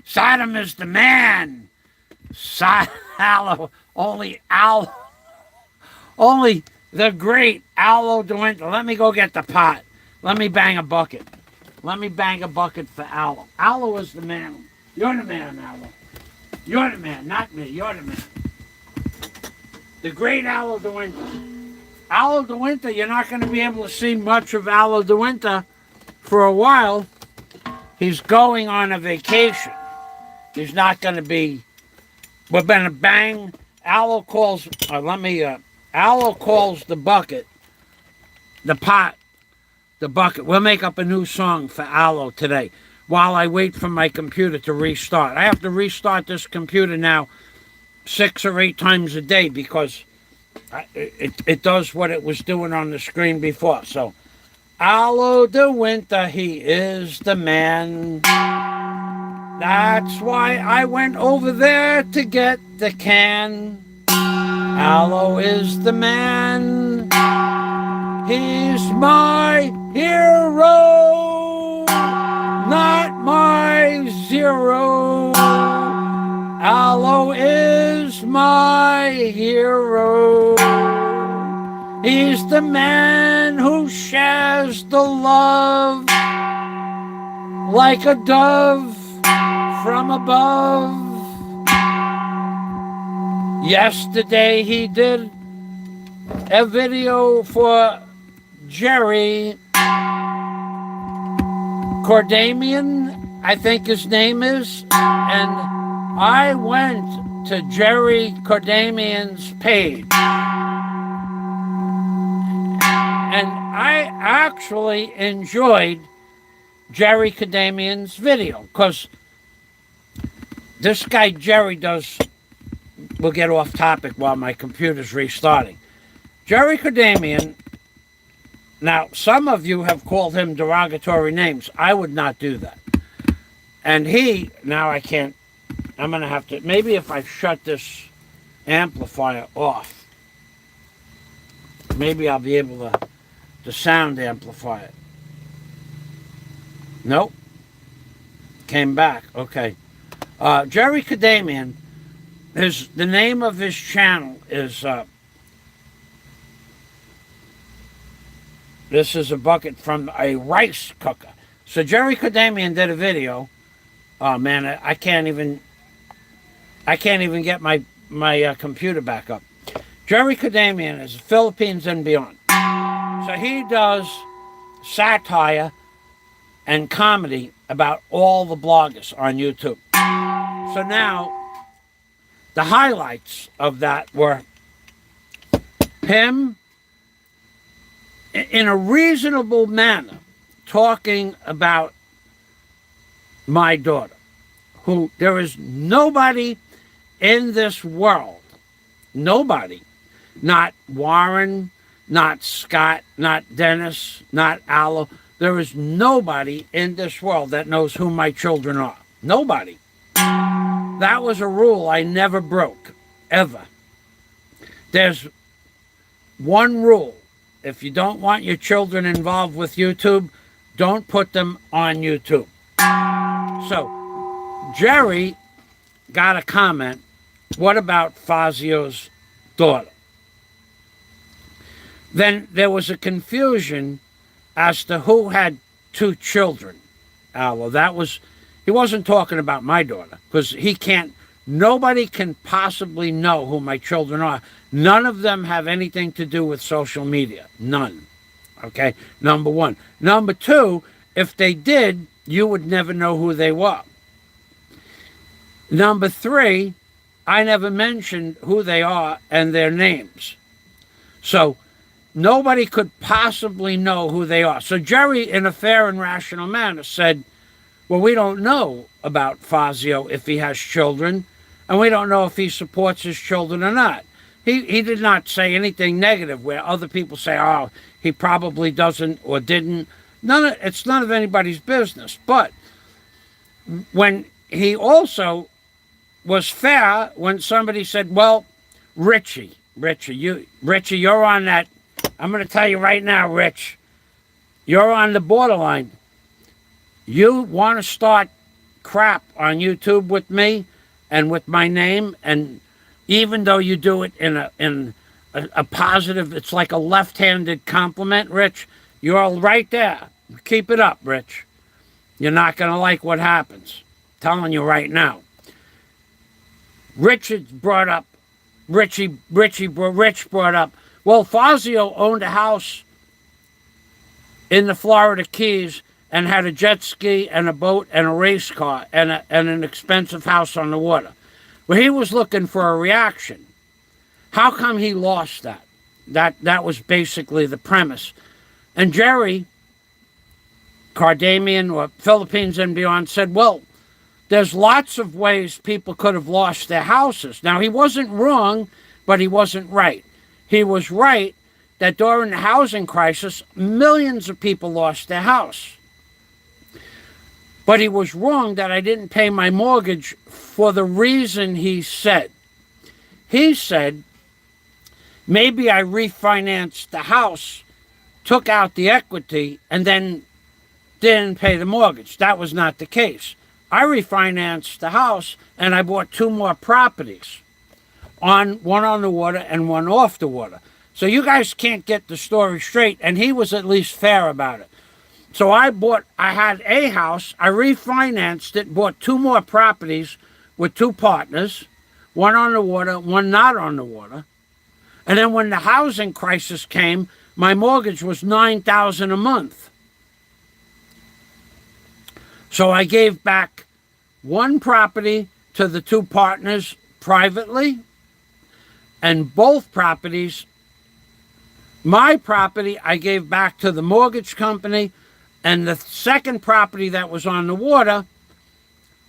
Saddam is the man. Aloe. Only the great Aloe DeWinter. Let me go get the pot. Let me bang a bucket. Let me bang a bucket for Aloe. Aloe is the man. You're the man, Aloe. You're the man, not me. You're the man. The great Aloe DeWinter. Aloe DeWinter, you're not going to be able to see much of Aloe DeWinter for a while. He's going on a vacation. He's not going to be... We're going to bang. Aloe calls... Aloe calls the bucket, the pot, the bucket. We'll make up a new song for Aloe today while I wait for my computer to restart. I have to restart this computer now 6 or 8 times a day because it does what it was doing on the screen before. So, Aloe DeWinter, he is the man. That's why I went over there to get the can. Aloe is the man. He's my hero, not my zero. Aloe is my hero. He's the man who shares the love like a dove from above. Yesterday he did a video for Jerry Cordamian, I think his name is, and I went to Jerry Cordamian's page and I actually enjoyed Jerry Cordamian's video because this guy Jerry does... We'll get off topic while my computer's restarting. Jerry Cordamian, now some of you have called him derogatory names. I would not do that. And now I can't, I'm going to have to, maybe if I shut this amplifier off, maybe I'll be able to sound amplify it. Nope. Came back. Okay. Jerry Cordamian, the name of his channel is, this is a bucket from a rice cooker. So Jerry Cordamian did a video. Oh man, I can't even get my computer back up. Jerry Cordamian is Philippines and beyond. So he does satire and comedy about all the bloggers on YouTube. So now, the highlights of that were him, in a reasonable manner, talking about my daughter, who there is nobody in this world, nobody, not Warren, not Scott, not Dennis, not Allo, there is nobody in this world that knows who my children are. Nobody. That was a rule I never broke, ever. There's one rule. If you don't want your children involved with YouTube, don't put them on YouTube. So, Jerry got a comment. What about Fazio's daughter? Then there was a confusion as to who had two children. Well, he wasn't talking about my daughter, because nobody can possibly know who my children are. None of them have anything to do with social media. None. Okay, number one. Number two, if they did, you would never know who they were. Number three, I never mentioned who they are and their names. So nobody could possibly know who they are. So Jerry, in a fair and rational manner, said, well, we don't know about Fazio if he has children, and we don't know if he supports his children or not. He did not say anything negative where other people say, oh, he probably doesn't or didn't. It's none of anybody's business. But when he also was fair when somebody said, well, Richie, you're on that. I'm going to tell you right now, Rich, you're on the borderline. You want to start crap on YouTube with me and with my name, and even though you do it in a positive, it's like a left-handed compliment, Rich, you're right there. Keep it up, Rich. You're not going to like what happens. I'm telling you right now. Rich brought up, Rich brought up, well, Fazio owned a house in the Florida Keys and had a jet ski and a boat and a race car and an expensive house on the water. Well, he was looking for a reaction. How come he lost that? That was basically the premise. And Jerry, Cardamian or Philippines and beyond, said, well, there's lots of ways people could have lost their houses. Now, he wasn't wrong, but he wasn't right. He was right that during the housing crisis, millions of people lost their house. But he was wrong that I didn't pay my mortgage for the reason he said. He said, maybe I refinanced the house, took out the equity, and then didn't pay the mortgage. That was not the case. I refinanced the house, and I bought two more properties, one on the water and one off the water. So you guys can't get the story straight, and he was at least fair about it. So I had a house, I refinanced it, bought two more properties with two partners, one on the water, one not on the water. And then when the housing crisis came, my mortgage was $9,000 a month. So I gave back one property to the two partners privately, and both properties, my property I gave back to the mortgage company, and the second property that was on the water,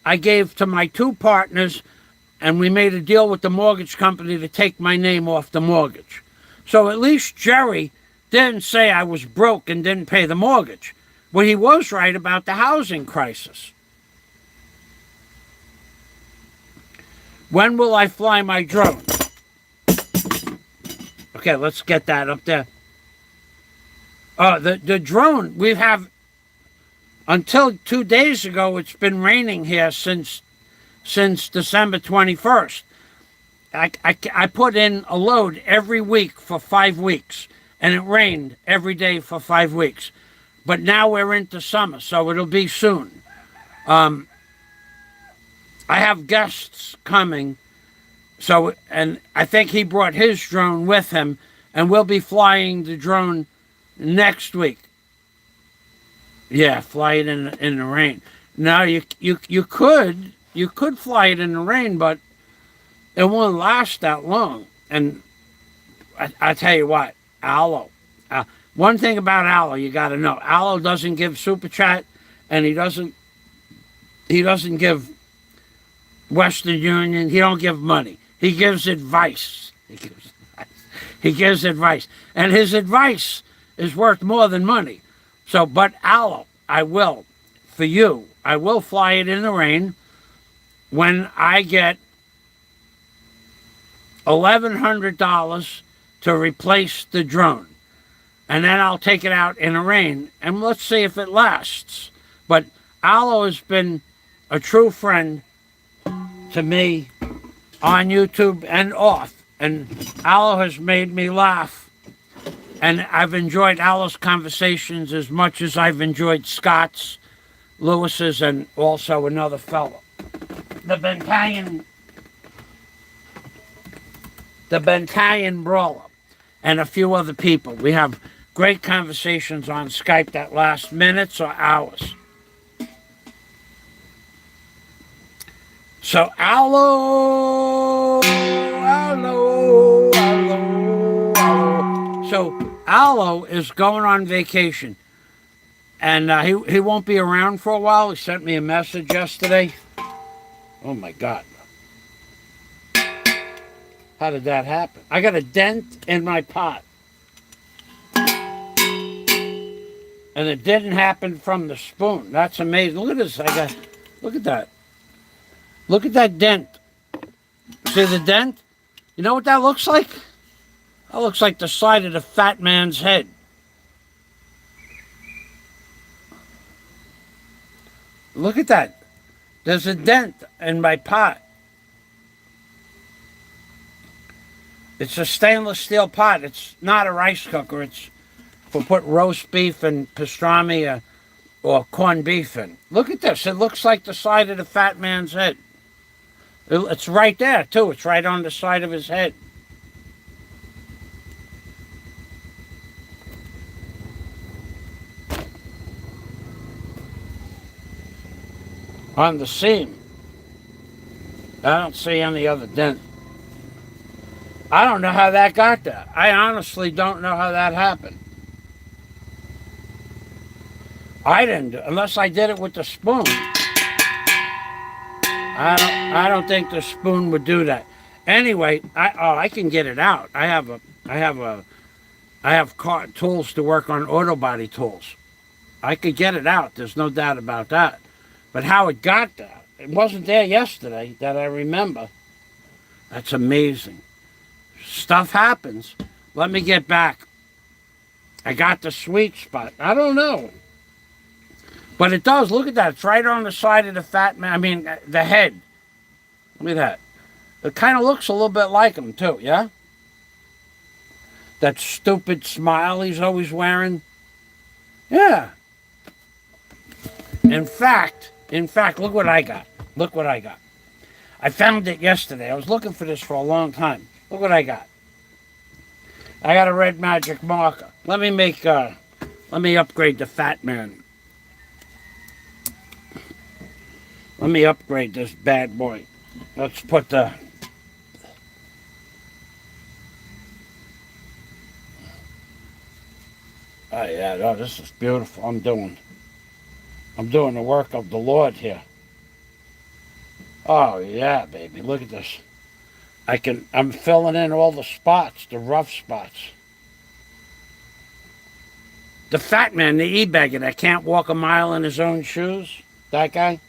I gave to my two partners, and we made a deal with the mortgage company to take my name off the mortgage. So at least Jerry didn't say I was broke and didn't pay the mortgage. But he was right about the housing crisis. When will I fly my drone? Okay, let's get that up there. The drone, we have, until 2 days ago, it's been raining here since December 21st. I put in a load every week for 5 weeks, and it rained every day for 5 weeks. But now we're into summer, so it'll be soon. I have guests coming, and I think he brought his drone with him, and we'll be flying the drone next week. Yeah, fly it in the rain. Now you could fly it in the rain, but it won't last that long. And I tell you what, Aloe. One thing about Aloe you got to know: Aloe doesn't give super chat, and he doesn't give Western Union. He don't give money. He gives advice. He gives advice, and his advice is worth more than money. So, but Aloe, I will, for you, I will fly it in the rain when I get $1,100 to replace the drone. And then I'll take it out in the rain, and let's see if it lasts. But Aloe has been a true friend to me on YouTube and off. And Aloe has made me laugh. And I've enjoyed Aloe's conversations as much as I've enjoyed Scott's, Lewis's, and also another fellow. The Bentalian Brawler, and a few other people. We have great conversations on Skype that last minutes or hours. So Aloe. So Aloe is going on vacation, and he won't be around for a while. He sent me a message yesterday. Oh my God. How did that happen? I got a dent in my pot. And it didn't happen from the spoon. That's amazing. Look at this. Look at that. Look at that dent. See the dent? You know what that looks like? That looks like the side of the fat man's head. Look at that. There's a dent in my pot. It's a stainless steel pot. It's not a rice cooker. It's for put roast beef and pastrami or corned beef in. Look at this. It looks like the side of the fat man's head. It's right there, too. It's right on the side of his head. On the seam. I don't see any other dent. I don't know how that got there. I honestly don't know how that happened. I didn't, unless I did it with the spoon. I don't think the spoon would do that. Anyway, I can get it out. I have tools to work on auto body tools. I could get it out. There's no doubt about that. But how it got there, it wasn't there yesterday that I remember. That's amazing. Stuff happens. Let me get back. I got the sweet spot. I don't know. But it does. Look at that. It's right on the side of the fat man. I mean, the head. Look at that. It kind of looks a little bit like him, too, yeah? That stupid smile he's always wearing. Yeah. In fact, look what I got. Look what I got. I found it yesterday. I was looking for this for a long time. Look what I got. I got a red magic marker. Let me upgrade the fat man. Let me upgrade this bad boy. Let's put the... Oh yeah, no, this is beautiful. I'm doing the work of the Lord here. Oh yeah, baby, look at this. I'm filling in all the spots, the rough spots. The fat man, the e-bagger that can't walk a mile in his own shoes, that guy.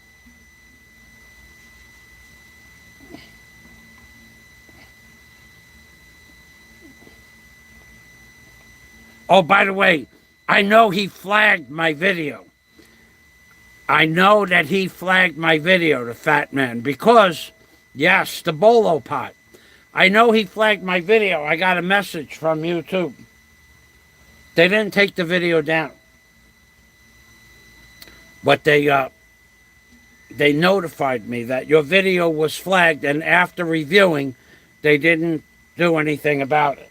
Oh, by the way, I know he flagged my video. I know that he flagged my video, the fat man, because, yes, the bolo pot. I know he flagged my video. I got a message from YouTube. They didn't take the video down. But they notified me that your video was flagged, and after reviewing, they didn't do anything about it.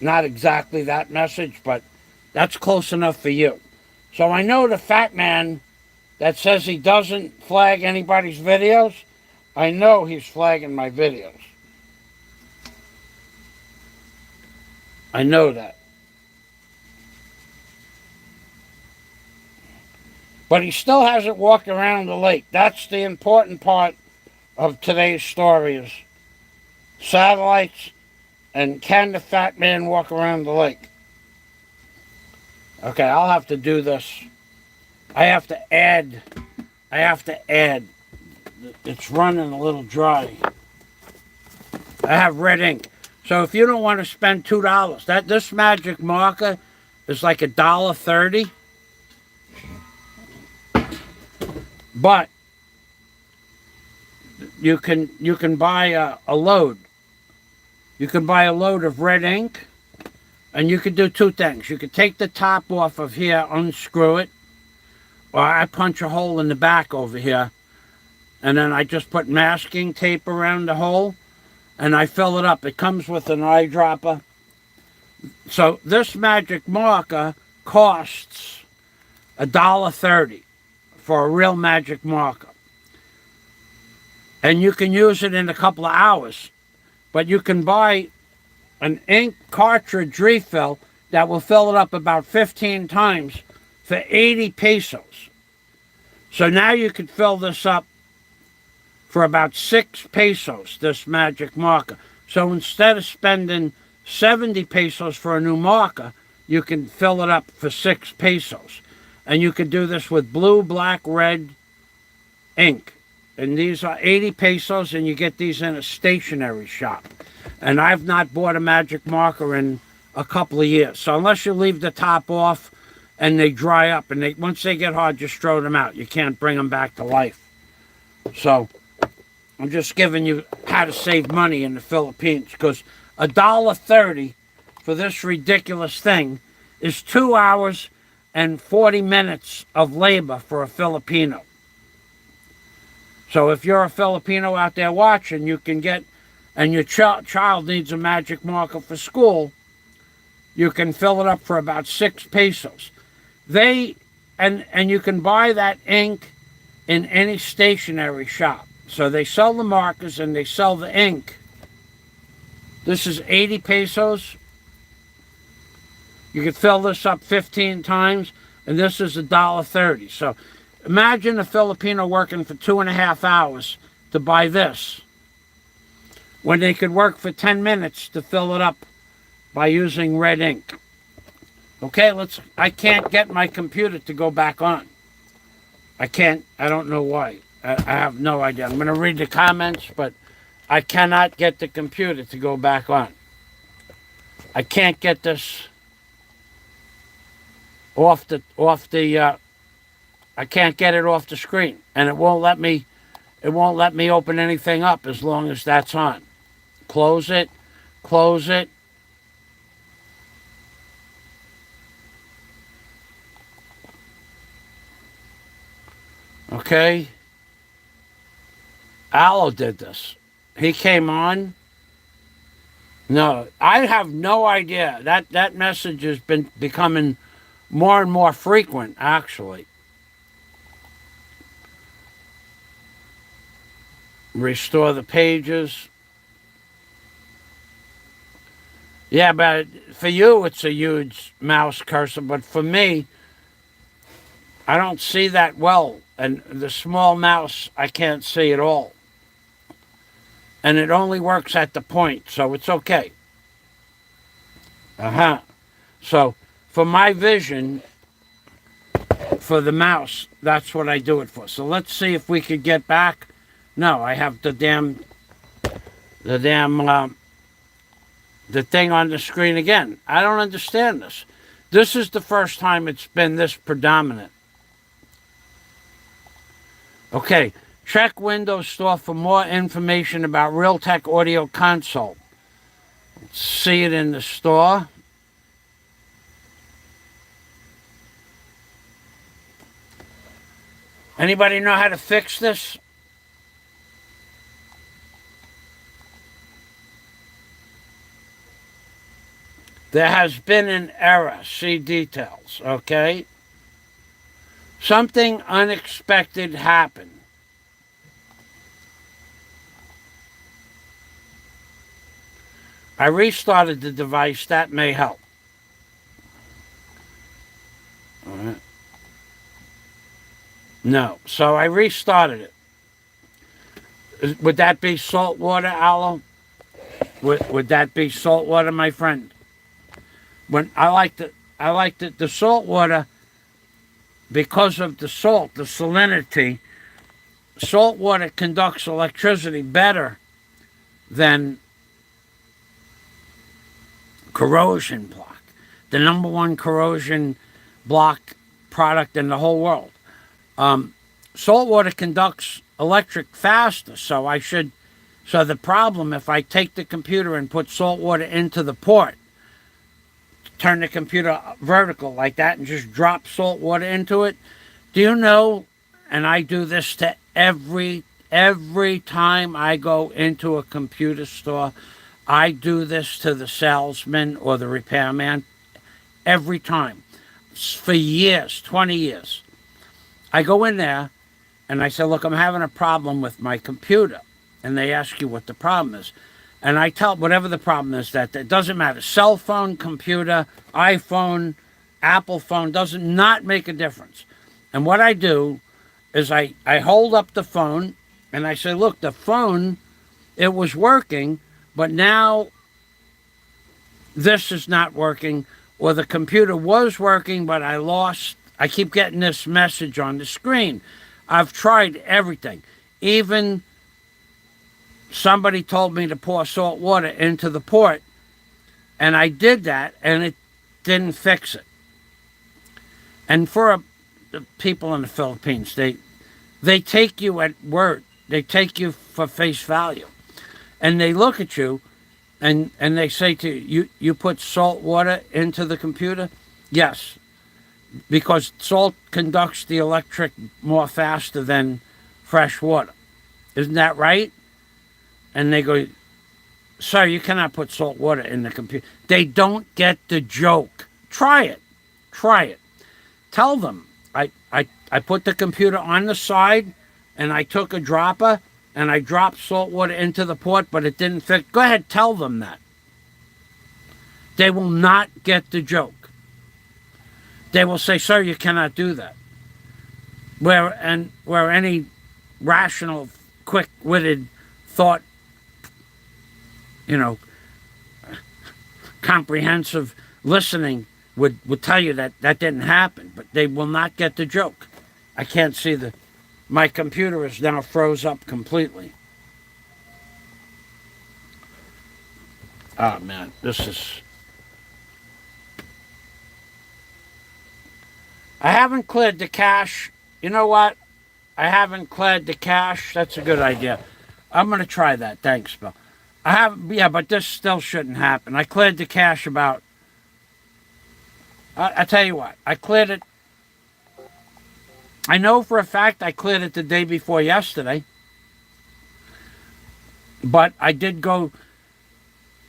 Not exactly that message, but That's close enough for you. So I know the fat man that says he doesn't flag anybody's videos, I know he's flagging my videos. I know that. But he still hasn't walked around the lake. That's the important part of today's story is satellites and can the fat man walk around the lake? Okay, I'll have to do this. I have to add. It's running a little dry. I have red ink. So if you don't want to spend $2, this magic marker is like $1.30. But you can buy a load. You can buy a load of red ink, and you can do two things. You can take the top off of here, unscrew it, or I punch a hole in the back over here, and then I just put masking tape around the hole, and I fill it up. It comes with an eyedropper. So this magic marker costs $1.30 for a real magic marker. And you can use it in a couple of hours. But you can buy an ink cartridge refill that will fill it up about 15 times for 80 pesos. So now you could fill this up for about 6 pesos, this magic marker. So instead of spending 70 pesos for a new marker, you can fill it up for 6 pesos. And you can do this with blue, black, red ink. And these are 80 pesos, and you get these in a stationery shop. And I've not bought a magic marker in a couple of years. So unless you leave the top off and they dry up, and once they get hard, just throw them out. You can't bring them back to life. So I'm just giving you how to save money in the Philippines, because $1.30 for this ridiculous thing is 2 hours and 40 minutes of labor for a Filipino. So if you're a Filipino out there watching, you can get, and your child needs a magic marker for school, you can fill it up for about 6 pesos. And you can buy that ink in any stationery shop. So they sell the markers and they sell the ink. This is 80 pesos. You can fill this up 15 times, and this is $1.30. So imagine a Filipino working for 2.5 hours to buy this, when they could work for 10 minutes to fill it up by using red ink. Okay, I can't get my computer to go back on. I don't know why. I have no idea. I'm going to read the comments, but I cannot get the computer to go back on. I can't get this I can't get it off the screen, and it won't let me open anything up as long as that's on. Close it. Okay. Aloe did this. He came on. No, I have no idea. That message has been becoming more and more frequent, actually. Restore the pages. Yeah, but for you, it's a huge mouse cursor. But for me, I don't see that well. And the small mouse, I can't see at all. And it only works at the point, so it's okay. So for my vision, for the mouse, that's what I do it for. So let's see if we could get back. No, I have the thing on the screen again. I don't understand this. This is the first time it's been this predominant. Okay, check Windows Store for more information about Realtek Audio Console. Let's see it in the store. Anybody know how to fix this? There has been an error. See details, okay? Something unexpected happened. I restarted the device. That may help. All right. No. So I restarted it. Would that be salt water, Aloe? Would that be salt water, my friend? When I like the salt water because of the salt, the salinity. Salt water conducts electricity better than corrosion block, the number one corrosion block product in the whole world. Salt water conducts electric faster, so the problem, if I take the computer and put salt water into the port, turn the computer vertical like that and just drop salt water into it, do you know, and I do this to every time I go into a computer store, I do this to the salesman or the repairman every time. For years, 20 years. I go in there and I say, look, I'm having a problem with my computer. And they ask you what the problem is. And I tell whatever the problem is, that it doesn't matter. Cell phone, computer, iPhone, Apple phone, does not make a difference. And what I do is I hold up the phone and I say, look, the phone, it was working, but now this is not working, or the computer was working, but I keep getting this message on the screen. I've tried everything. Even somebody told me to pour salt water into the port, and I did that, and it didn't fix it. And for the people in the Philippines, they take you at word. They take you for face value. And they look at you, and they say to you, you put salt water into the computer? Yes, because salt conducts the electric more faster than fresh water. Isn't that right? And they go, sir, you cannot put salt water in the computer. They don't get the joke. Try it. Try it. Tell them, I put the computer on the side, and I took a dropper, and I dropped salt water into the port, but it didn't fix. Go ahead, tell them that. They will not get the joke. They will say, sir, you cannot do that. Where any rational, quick-witted thought, comprehensive listening would tell you that didn't happen, but they will not get the joke. I can't see my computer is now froze up completely. Oh man, I haven't cleared the cache. You know what? I haven't cleared the cache. That's a good idea. I'm going to try that. Thanks, Bill. But this still shouldn't happen. I cleared the cache about, I tell you what, I cleared it. I know for a fact I cleared it the day before yesterday. But I did go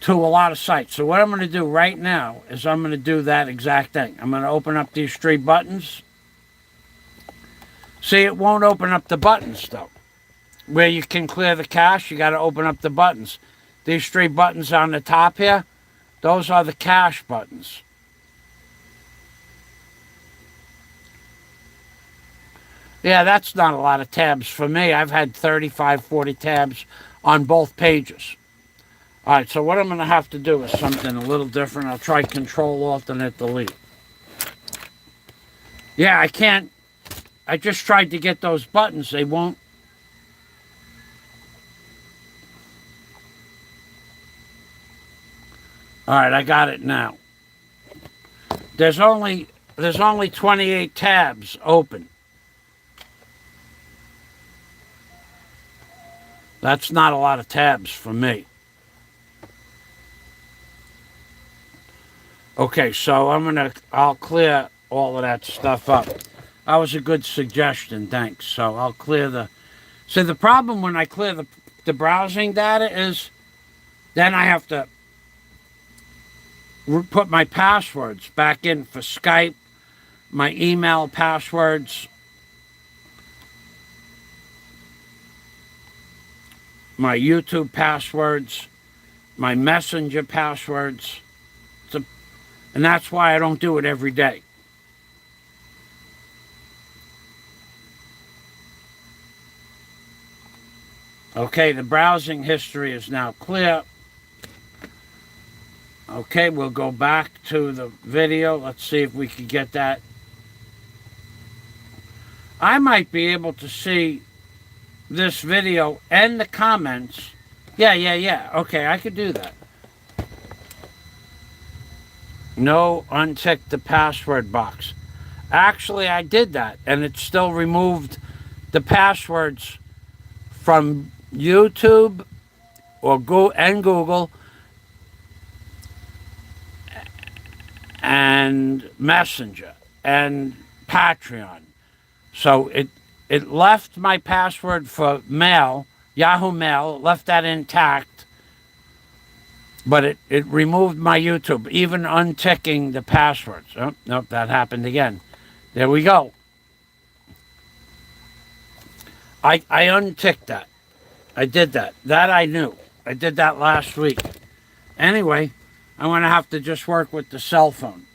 to a lot of sites. So what I'm going to do right now is I'm going to do that exact thing. I'm going to open up these three buttons. See, it won't open up the buttons, though. Where you can clear the cache, you got to open up the buttons. These three buttons on the top here, those are the cache buttons. Yeah, that's not a lot of tabs for me. I've had 35, 40 tabs on both pages. All right, so what I'm going to have to do is something a little different. I'll try Control-Alt-Delete. Yeah, I can't. I just tried to get those buttons. They won't. All right, I got it now. There's only 28 tabs open. That's not a lot of tabs for me. Okay, so I'll clear all of that stuff up. That was a good suggestion, thanks. So I'll clear so the problem when I clear the browsing data is then I have to put my passwords back in for Skype, my email passwords, my YouTube passwords, my Messenger passwords. And that's why I don't do it every day. Okay, the browsing history is now clear. Okay, we'll go back to the video. Let's see if we can get that. I might be able to see this video and the comments. Yeah. Okay, I could do that. No, untick the password box. Actually, I did that, and it still removed the passwords from YouTube or Google and Messenger and Patreon. So it left my password for mail, Yahoo Mail, left that intact, but it removed my YouTube, even unticking the passwords. Oh, nope, that happened again. There we go. I unticked that. I did that. That I knew. I did that last week. Anyway, I'm going to have to just work with the cell phone.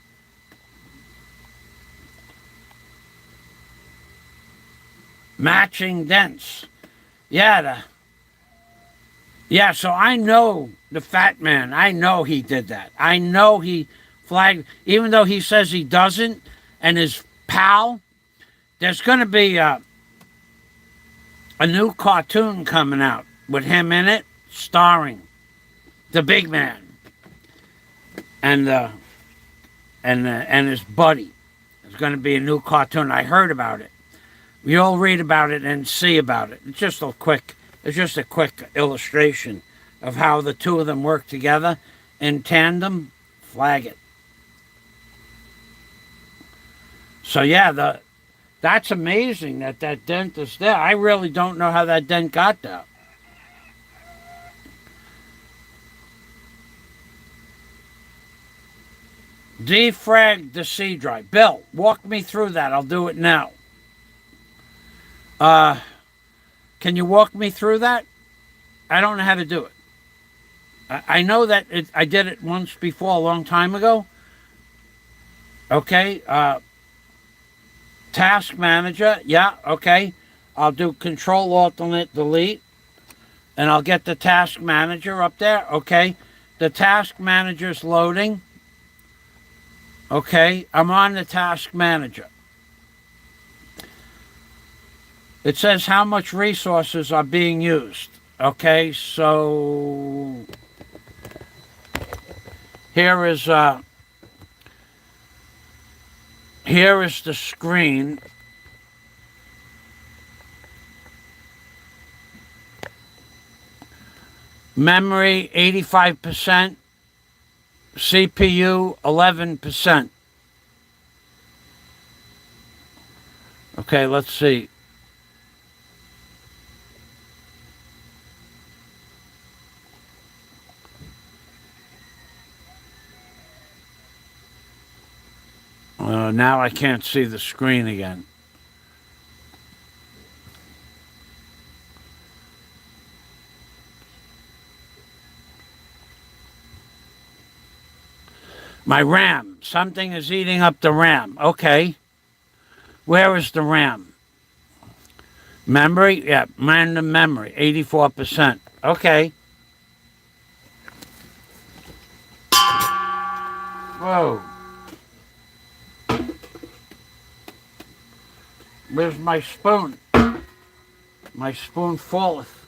Matching dents. Yeah, so I know the fat man. I know he did that. I know he flagged, even though he says he doesn't, and his pal, there's going to be a new cartoon coming out with him in it, starring the big man and his buddy. There's going to be a new cartoon. I heard about it. We all read about it and see about it. It's just a quick illustration of how the two of them work together in tandem. Flag it. So yeah, that's amazing that dent is there. I really don't know how that dent got there. Defrag the C drive. Bill, walk me through that. I'll do it now. Can you walk me through that? I don't know how to do it. I know that I did it once before a long time ago. Okay. Task manager. Yeah, okay. I'll do Control Alternate Delete. And I'll get the task manager up there. Okay. The task manager's loading. Okay. I'm on the task manager. It says how much resources are being used. Okay, so here is the screen. Memory 85%, CPU 11%. Okay, let's see. Now I can't see the screen again. My RAM. Something is eating up the RAM. Okay. Where is the RAM? Memory? Yeah, random memory. 84%. Okay. Whoa. Where's my spoon? My spoon falleth.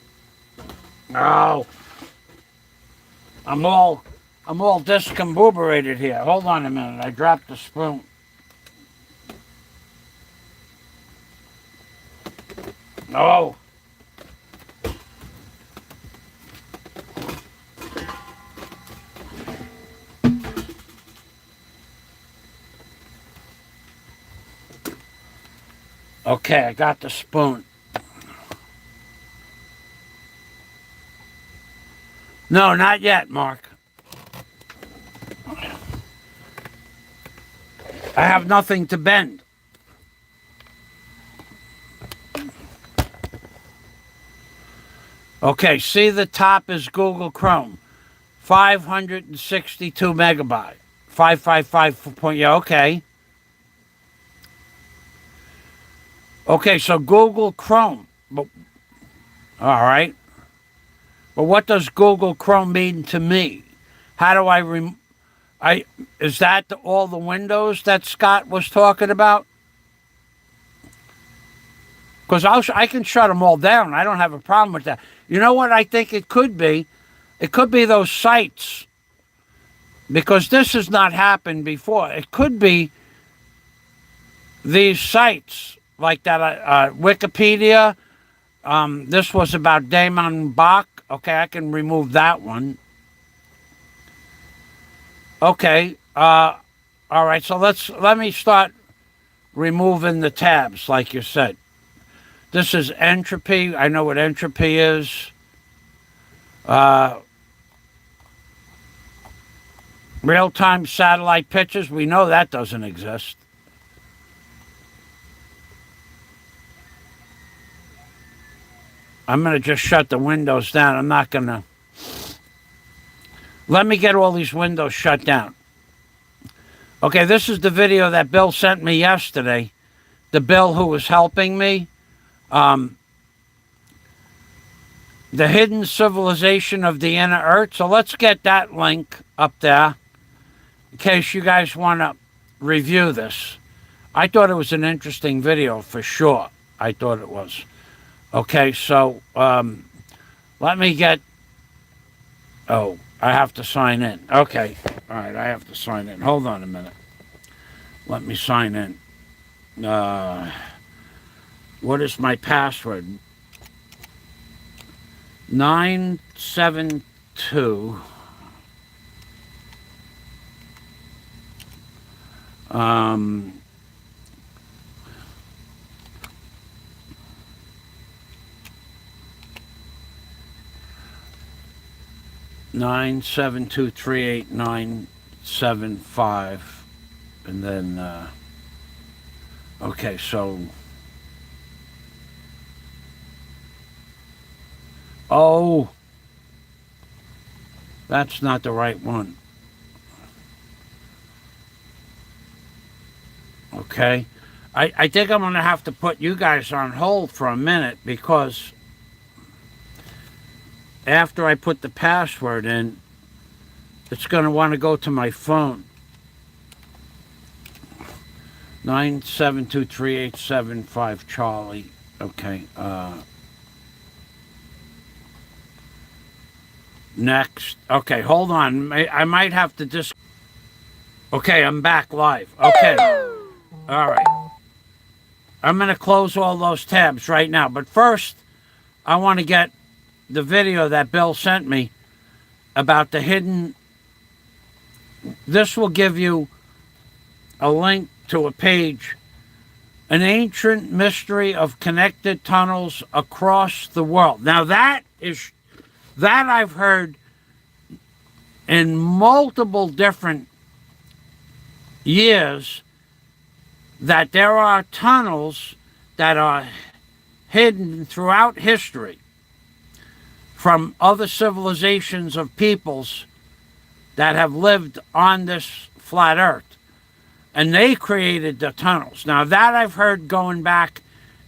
Oh. I'm all discombobulated here. Hold on a minute. I dropped the spoon. Oh. Okay, I got the spoon. No, not yet, Mark. I have nothing to bend. Okay, see the top is Google Chrome. 562 megabyte. 555 point, yeah, okay. Okay, so Google Chrome. All right. But what does Google Chrome mean to me? How do is that all the windows that Scott was talking about? Because I can shut them all down. I don't have a problem with that. You know what I think it could be? It could be those sites. Because this has not happened before. It could be these sites like that Wikipedia. This was about Damon Bach. Okay, I can remove that one. Okay. All right, so let me start removing the tabs, like you said. This is Entropy. I know what Entropy is. Real-time satellite pictures. We know that doesn't exist. I'm going to just shut the windows down. I'm not going to... Let me get all these windows shut down. Okay, this is the video that Bill sent me yesterday. The Bill who was helping me. The hidden civilization of the inner earth. So let's get that link up there in case you guys want to review this. I thought it was an interesting video for sure. I thought it was. Okay, so let me get... Oh, I have to sign in. Okay, all right, I have to sign in. Hold on a minute. Let me sign in. What is my password? 972. 9723895, and then okay, so oh, that's not the right one. Okay, I think I'm gonna have to put you guys on hold for a minute because after I put the password in, it's going to want to go to my phone. 9723875 Charlie. Okay. Next. Okay, hold on. I might have to just... Okay, I'm back live. Okay. All right. I'm going to close all those tabs right now. But first, I want to get the video that Bill sent me about the hidden... This will give you a link to a page, an ancient mystery of connected tunnels across the world. Now that I've heard in multiple different years, that there are tunnels that are hidden throughout history from other civilizations of peoples that have lived on this flat earth. And they created the tunnels. Now that I've heard going back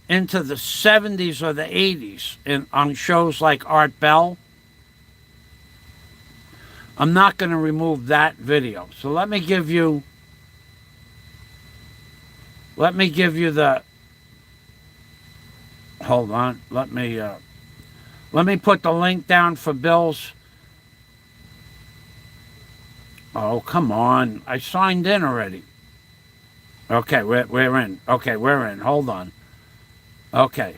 into the 70s or the 80s on shows like Art Bell. I'm not going to remove that video. So let me give you the... Hold on. Let me put the link down for Bill's... Oh, come on. I signed in already. Okay, we're in. Okay, we're in. Hold on. Okay.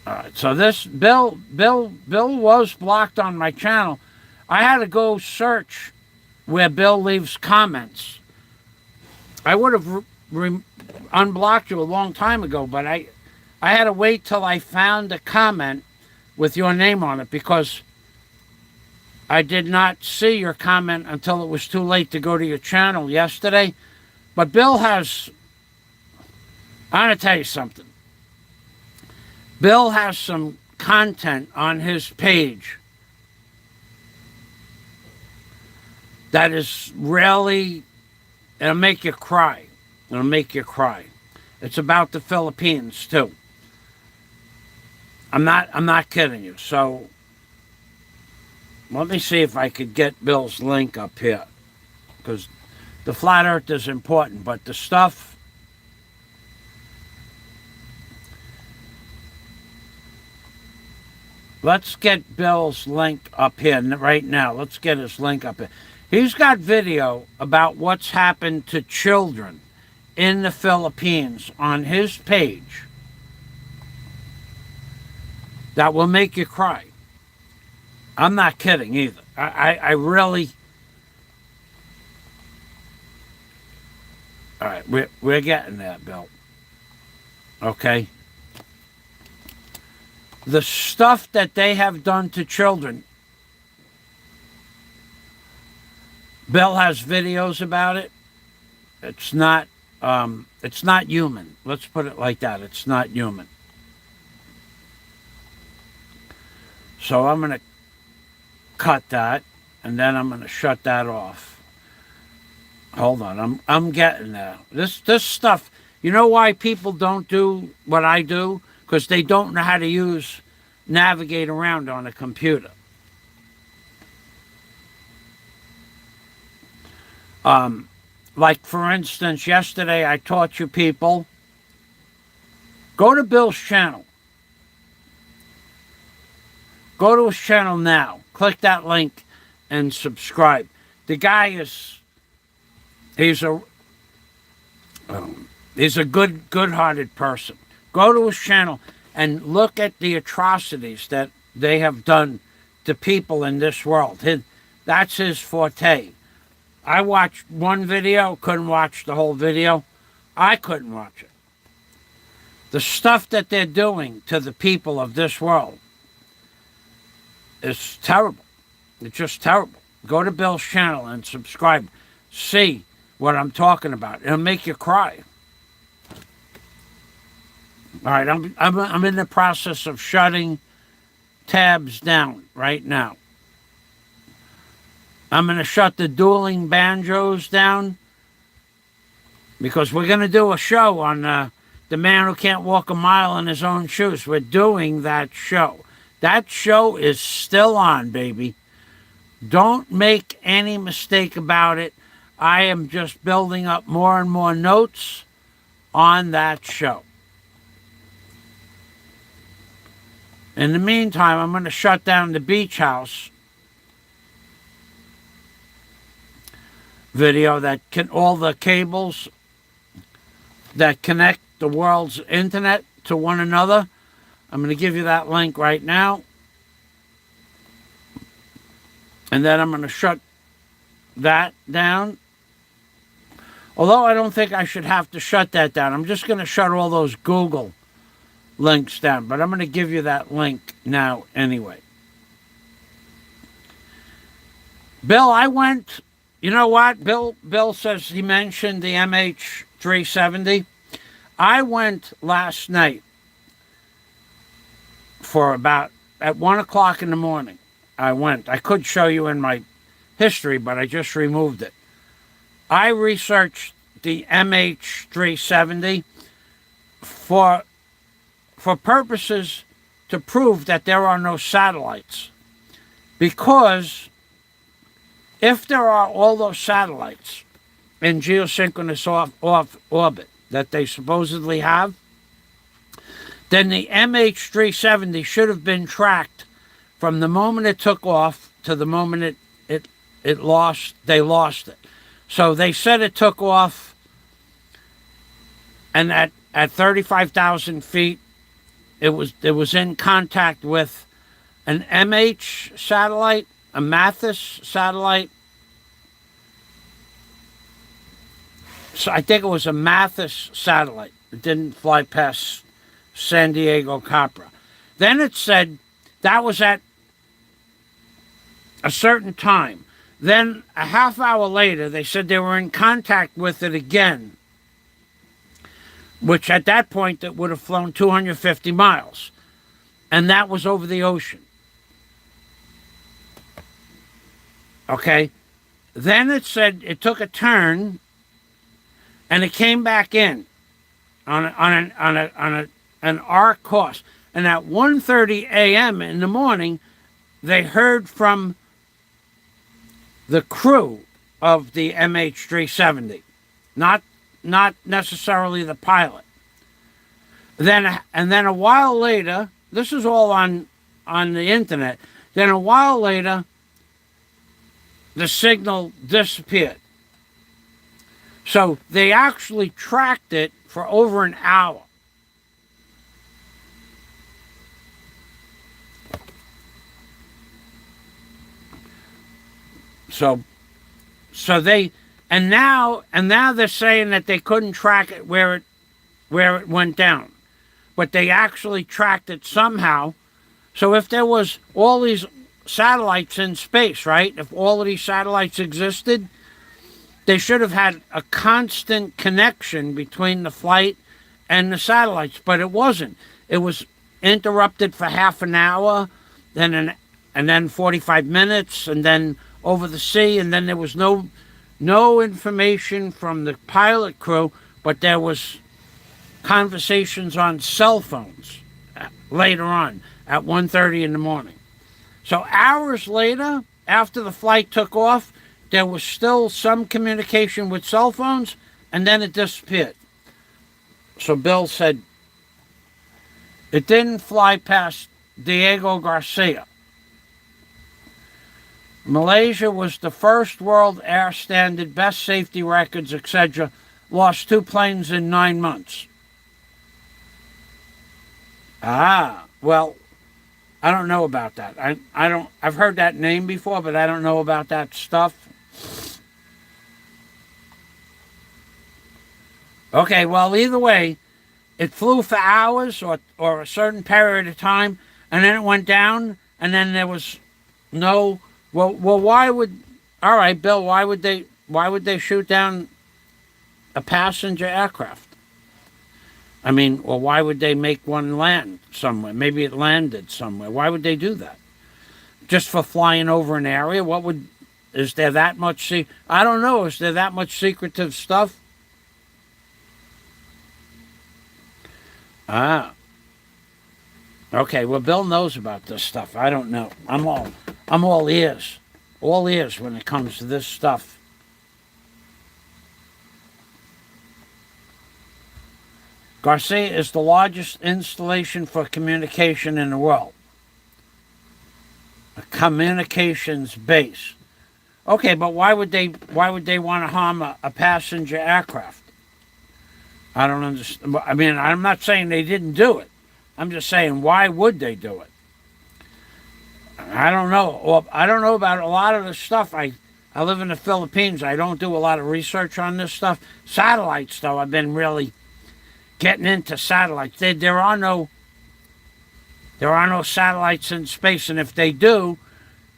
All right, so this Bill was blocked on my channel. I had to go search where Bill leaves comments. I would have unblocked you a long time ago, but I had to wait till I found a comment with your name on it, because I did not see your comment until it was too late to go to your channel yesterday. But Bill has, I'm going to tell you something. Bill has some content on his page that is really, it'll make you cry. It'll make you cry. It's about the Philippines too. I'm not kidding you. So let me see if I could get Bill's link up here, because the flat earth is important, but the stuff, let's get Bill's link up here right now. Let's get his link up here. He's got video about what's happened to children in the Philippines on his page that will make you cry. I'm not kidding either. I really... All right, we're getting there, Bill. Okay? The stuff that they have done to children. Bill has videos about it. It's not human. Let's put it like that. It's not human. So I'm going to cut that, and then I'm going to shut that off. Hold on. I'm getting there. This stuff, you know why people don't do what I do? Because they don't know how to navigate around on a computer. Like, for instance, yesterday I taught you people, go to Bill's channel. Go to his channel now. Click that link and subscribe. The guy is, he's a good-hearted person. Go to his channel and look at the atrocities that they have done to people in this world. That's his forte. I watched one video, couldn't watch the whole video. I couldn't watch it. The stuff that they're doing to the people of this world is terrible. It's just terrible. Go to Bill's channel and subscribe. See what I'm talking about. It'll make you cry. All right, I'm in the process of shutting tabs down right now. I'm going to shut the dueling banjos down because we're going to do a show on the man who can't walk a mile in his own shoes. We're doing that show. That show is still on, baby. Don't make any mistake about it. I am just building up more and more notes on that show. In the meantime, I'm going to shut down the beach house video that can, all the cables that connect the world's internet to one another. I'm going to give you that link right now. And then I'm going to shut that down. Although I don't think I should have to shut that down. I'm just going to shut all those Google links down. But I'm going to give you that link now anyway. Bill, I went... You know what? Bill says he mentioned the MH370. I went last night for about, at 1 o'clock in the morning. I went. I could show you in my history, but I just removed it. I researched the MH370 for purposes to prove that there are no satellites. Because if there are all those satellites in geosynchronous off orbit that they supposedly have, then the MH370 should have been tracked from the moment it took off to the moment they lost it. So they said it took off, and at 35,000 feet, it was in contact with an MH satellite, a Mathis satellite. So I think it was a Mathis satellite. It didn't fly past San Diego Capra. Then it said that was at a certain time. Then a half hour later, they said they were in contact with it again, which at that point it would have flown 250 miles. And that was over the ocean. Okay? Then it said it took a turn and it came back in on an arc course. And at 1:30 a.m. in the morning, they heard from the crew of the MH370, not necessarily the pilot. Then a while later, this is all on the internet. Then a while later, the signal disappeared. So they actually tracked it for over an hour. So they now they're saying that they couldn't track it where it went down, but they actually tracked it somehow. So if there was all these satellites in space, right? If all of these satellites existed, they should have had a constant connection between the flight and the satellites, but it wasn't. It was interrupted for half an hour, and then 45 minutes, and then over the sea, and then there was no information from the pilot crew, but there was conversations on cell phones later on at 1:30 in the morning. So hours later, after the flight took off, there was still some communication with cell phones, and then it disappeared. So Bill said it didn't fly past Diego Garcia. Malaysia was the first world air standard, best safety records, etc. Lost 2 planes in 9 months. Well, I don't know about that. I've heard that name before, but I don't know about that stuff. Okay, well, either way, it flew for hours or a certain period of time, and then it went down, and then there was no. Well, why would? All right, Bill. Why would they shoot down a passenger aircraft? I mean, well, why would they make one land somewhere? Maybe it landed somewhere. Why would they do that? Just for flying over an area? Is there that much? I don't know. Is there that much secretive stuff? Okay. Well, Bill knows about this stuff. I don't know. I'm all ears when it comes to this stuff. Garcia is the largest installation for communication in the world. A communications base. Okay, but why would they want to harm a passenger aircraft? I don't understand. I mean, I'm not saying they didn't do it. I'm just saying, why would they do it? I don't know. Well, I don't know about a lot of this stuff. I live in the Philippines. I don't do a lot of research on this stuff. Satellites, though, I've been really getting into satellites. There are no satellites in space, and if they do,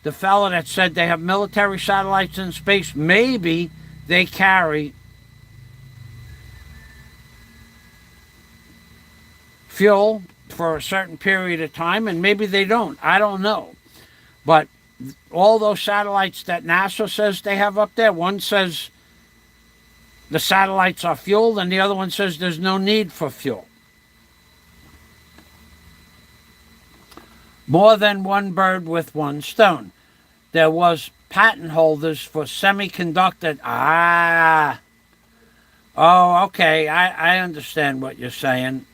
the fellow that said they have military satellites in space, maybe they carry fuel for a certain period of time, and maybe they don't. I don't know. But all those satellites that NASA says they have up there, one says the satellites are fueled, and the other one says there's no need for fuel. More than one bird with one stone. There was patent holders for semiconductor. Oh, okay. I understand what you're saying.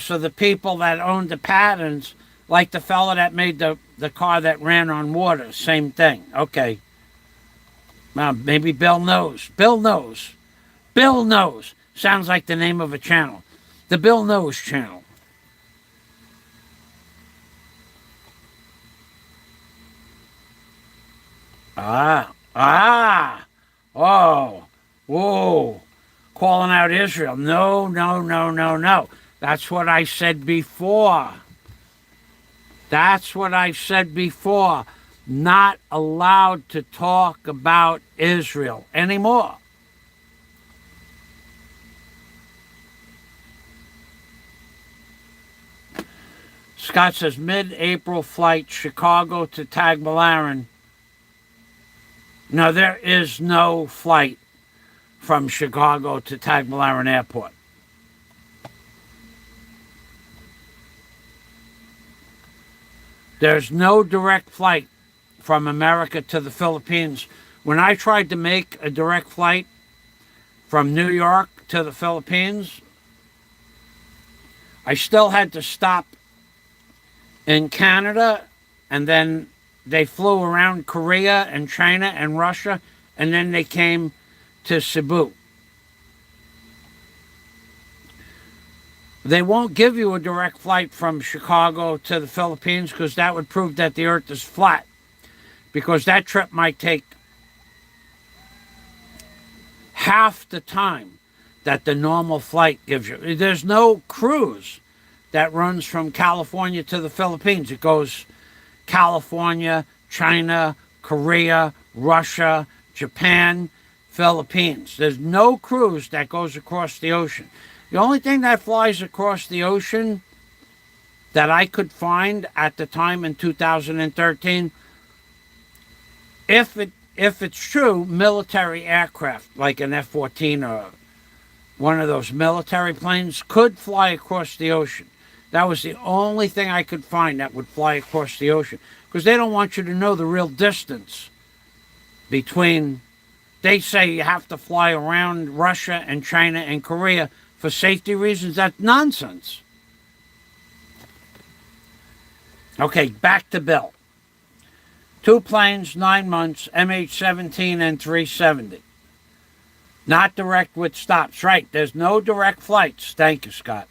So the people that owned the patents, like the fella that made the car that ran on water, same thing. Okay. Maybe Bill knows. Bill knows. Bill knows. Sounds like the name of a channel. The Bill Knows channel. Oh. Whoa. Calling out Israel. No. That's what I said before. That's what I've said before. Not allowed to talk about Israel anymore. Scott says, mid-April flight, Chicago to Tagbilaran. No, there is no flight from Chicago to Tagbilaran Airport. There's no direct flight from America to the Philippines. When I tried to make a direct flight from New York to the Philippines, I still had to stop in Canada, and then they flew around Korea and China and Russia, and then they came to Cebu. They won't give you a direct flight from Chicago to the Philippines because that would prove that the earth is flat, because that trip might take half the time that the normal flight gives you. There's no cruise that runs from California to the Philippines. It goes California, China, Korea, Russia, Japan, Philippines. There's no cruise that goes across the ocean. The only thing that flies across the ocean that I could find at the time in 2013, if it's true, military aircraft like an F-14 or one of those military planes could fly across the ocean. That was the only thing I could find that would fly across the ocean, because they don't want you to know the real distance between. They say you have to fly around Russia and China and Korea for safety reasons. That's nonsense. Okay, back to Bill. 2 planes, 9 months, MH17 and 370. Not direct with stops. Right, there's no direct flights. Thank you, Scott.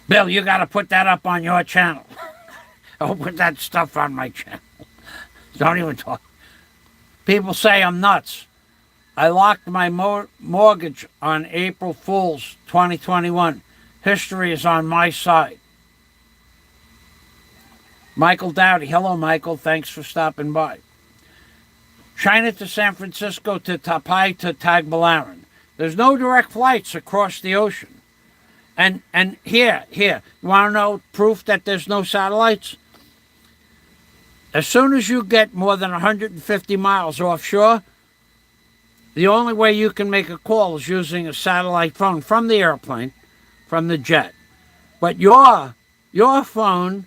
Bill, you got to put that up on your channel. I'll put that stuff on my channel. Don't even talk. People say I'm nuts. I locked my mortgage on April Fool's 2021. History is on my side. Michael Dowdy. Hello, Michael. Thanks for stopping by. China to San Francisco to Tapai to Tagbilaran. There's no direct flights across the ocean. And here, you want to know proof that there's no satellites? As soon as you get more than 150 miles offshore, the only way you can make a call is using a satellite phone from the airplane, from the jet. But your phone,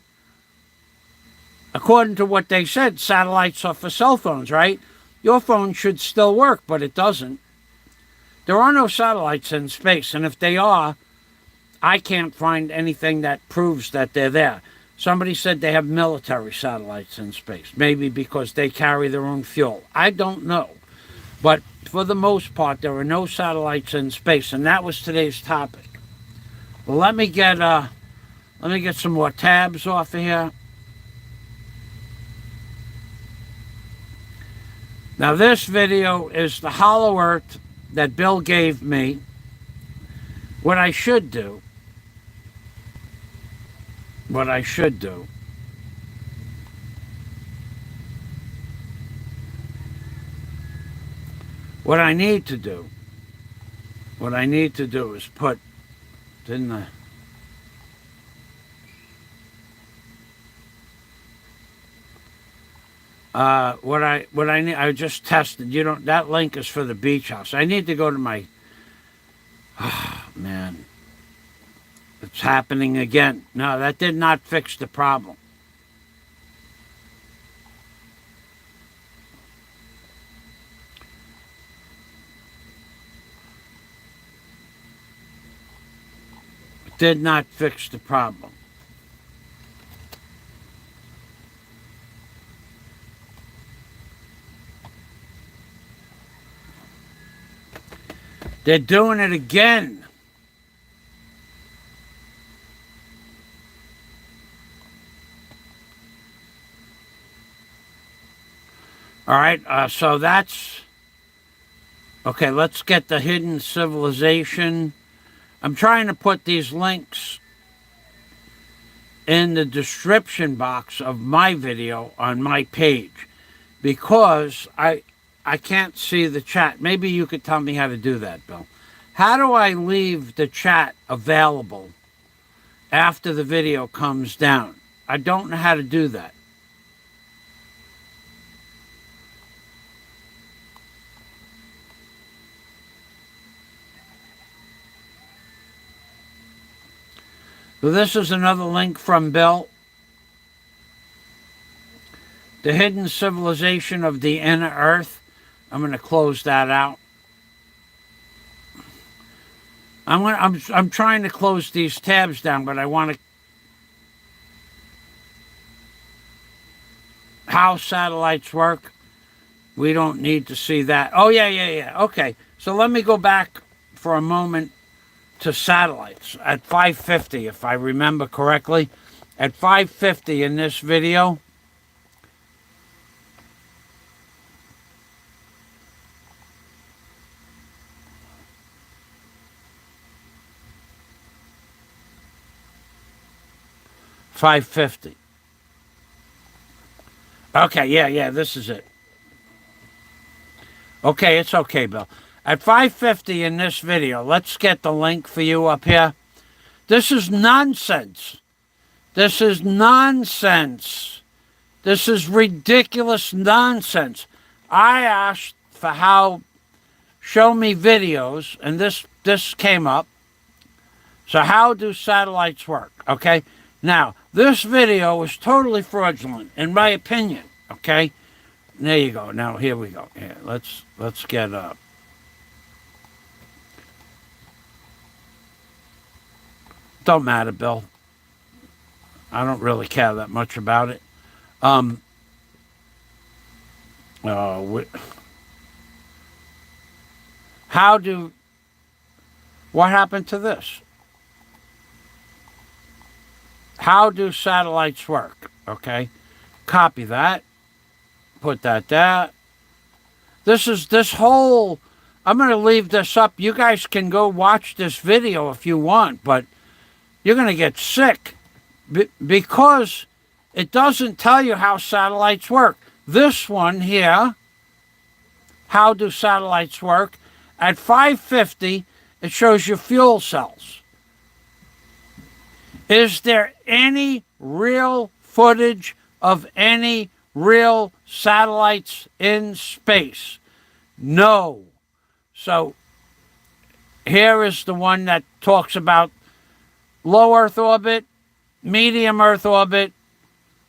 according to what they said, satellites are for cell phones, right? Your phone should still work, but it doesn't. There are no satellites in space, and if they are, I can't find anything that proves that they're there. Somebody said they have military satellites in space, maybe because they carry their own fuel. I don't know. But for the most part, there are no satellites in space, and that was today's topic. Well, let me get some more tabs off of here. Now, this video is the hollow earth that Bill gave me. What I should do what I need to do is put, didn't I? What I need, I just tested. That link is for the beach house. I need to go to my. Oh man, it's happening again. No, that did not fix the problem. It did not fix the problem. They're doing it again. All right, so that's... Okay, let's get the hidden civilization. I'm trying to put these links in the description box of my video on my page because I can't see the chat. Maybe you could tell me how to do that, Bill. How do I leave the chat available after the video comes down? I don't know how to do that. So this is another link from Bill. The Hidden Civilization of the Inner Earth. I'm going to close that out. I'm trying to close these tabs down, but I want to. How satellites work. We don't need to see that. Oh, yeah. Okay. So let me go back for a moment to satellites at 550, if I remember correctly. At 550 in this video, $550. Okay, yeah, this is it. Okay, it's okay, Bill. At 550 in this video, let's get the link for you up here. This is nonsense. This is nonsense. This is ridiculous nonsense. I asked for how, show me videos, and this came up. So how do satellites work? Okay, now this video is totally fraudulent, in my opinion. Okay, there you go. Now here we go. Here, let's get up. Don't matter, Bill. I don't really care that much about it. What happened to this? How do satellites work? Okay, copy that. Put that there. This whole. I'm going to leave this up. You guys can go watch this video if you want, but you're going to get sick because it doesn't tell you how satellites work. This one here, how do satellites work? At 550, it shows you fuel cells. Is there any real footage of any real satellites in space? No. So here is the one that talks about low Earth orbit, medium Earth orbit,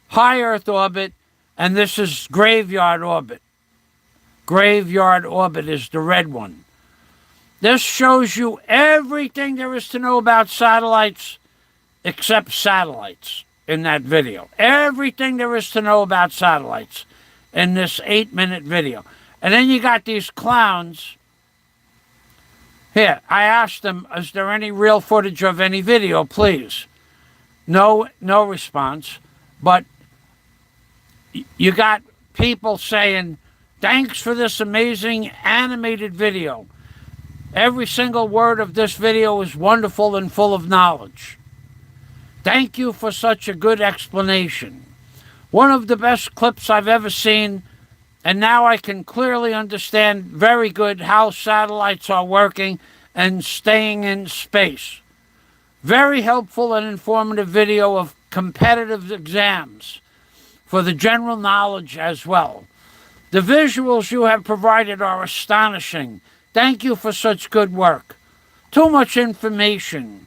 high Earth orbit, and this is graveyard orbit. Graveyard orbit is the red one. This shows you everything there is to know about satellites except satellites in that video. Everything there is to know about satellites in this 8-minute video. And then you got these clowns. Here, I asked them, is there any real footage of any video, please? No response. But you got people saying, thanks for this amazing animated video. Every single word of this video is wonderful and full of knowledge. Thank you for such a good explanation. One of the best clips I've ever seen, and now I can clearly understand very good how satellites are working and staying in space. Very helpful and informative video of competitive exams for the general knowledge as well. The visuals you have provided are astonishing. Thank you for such good work. Too much information.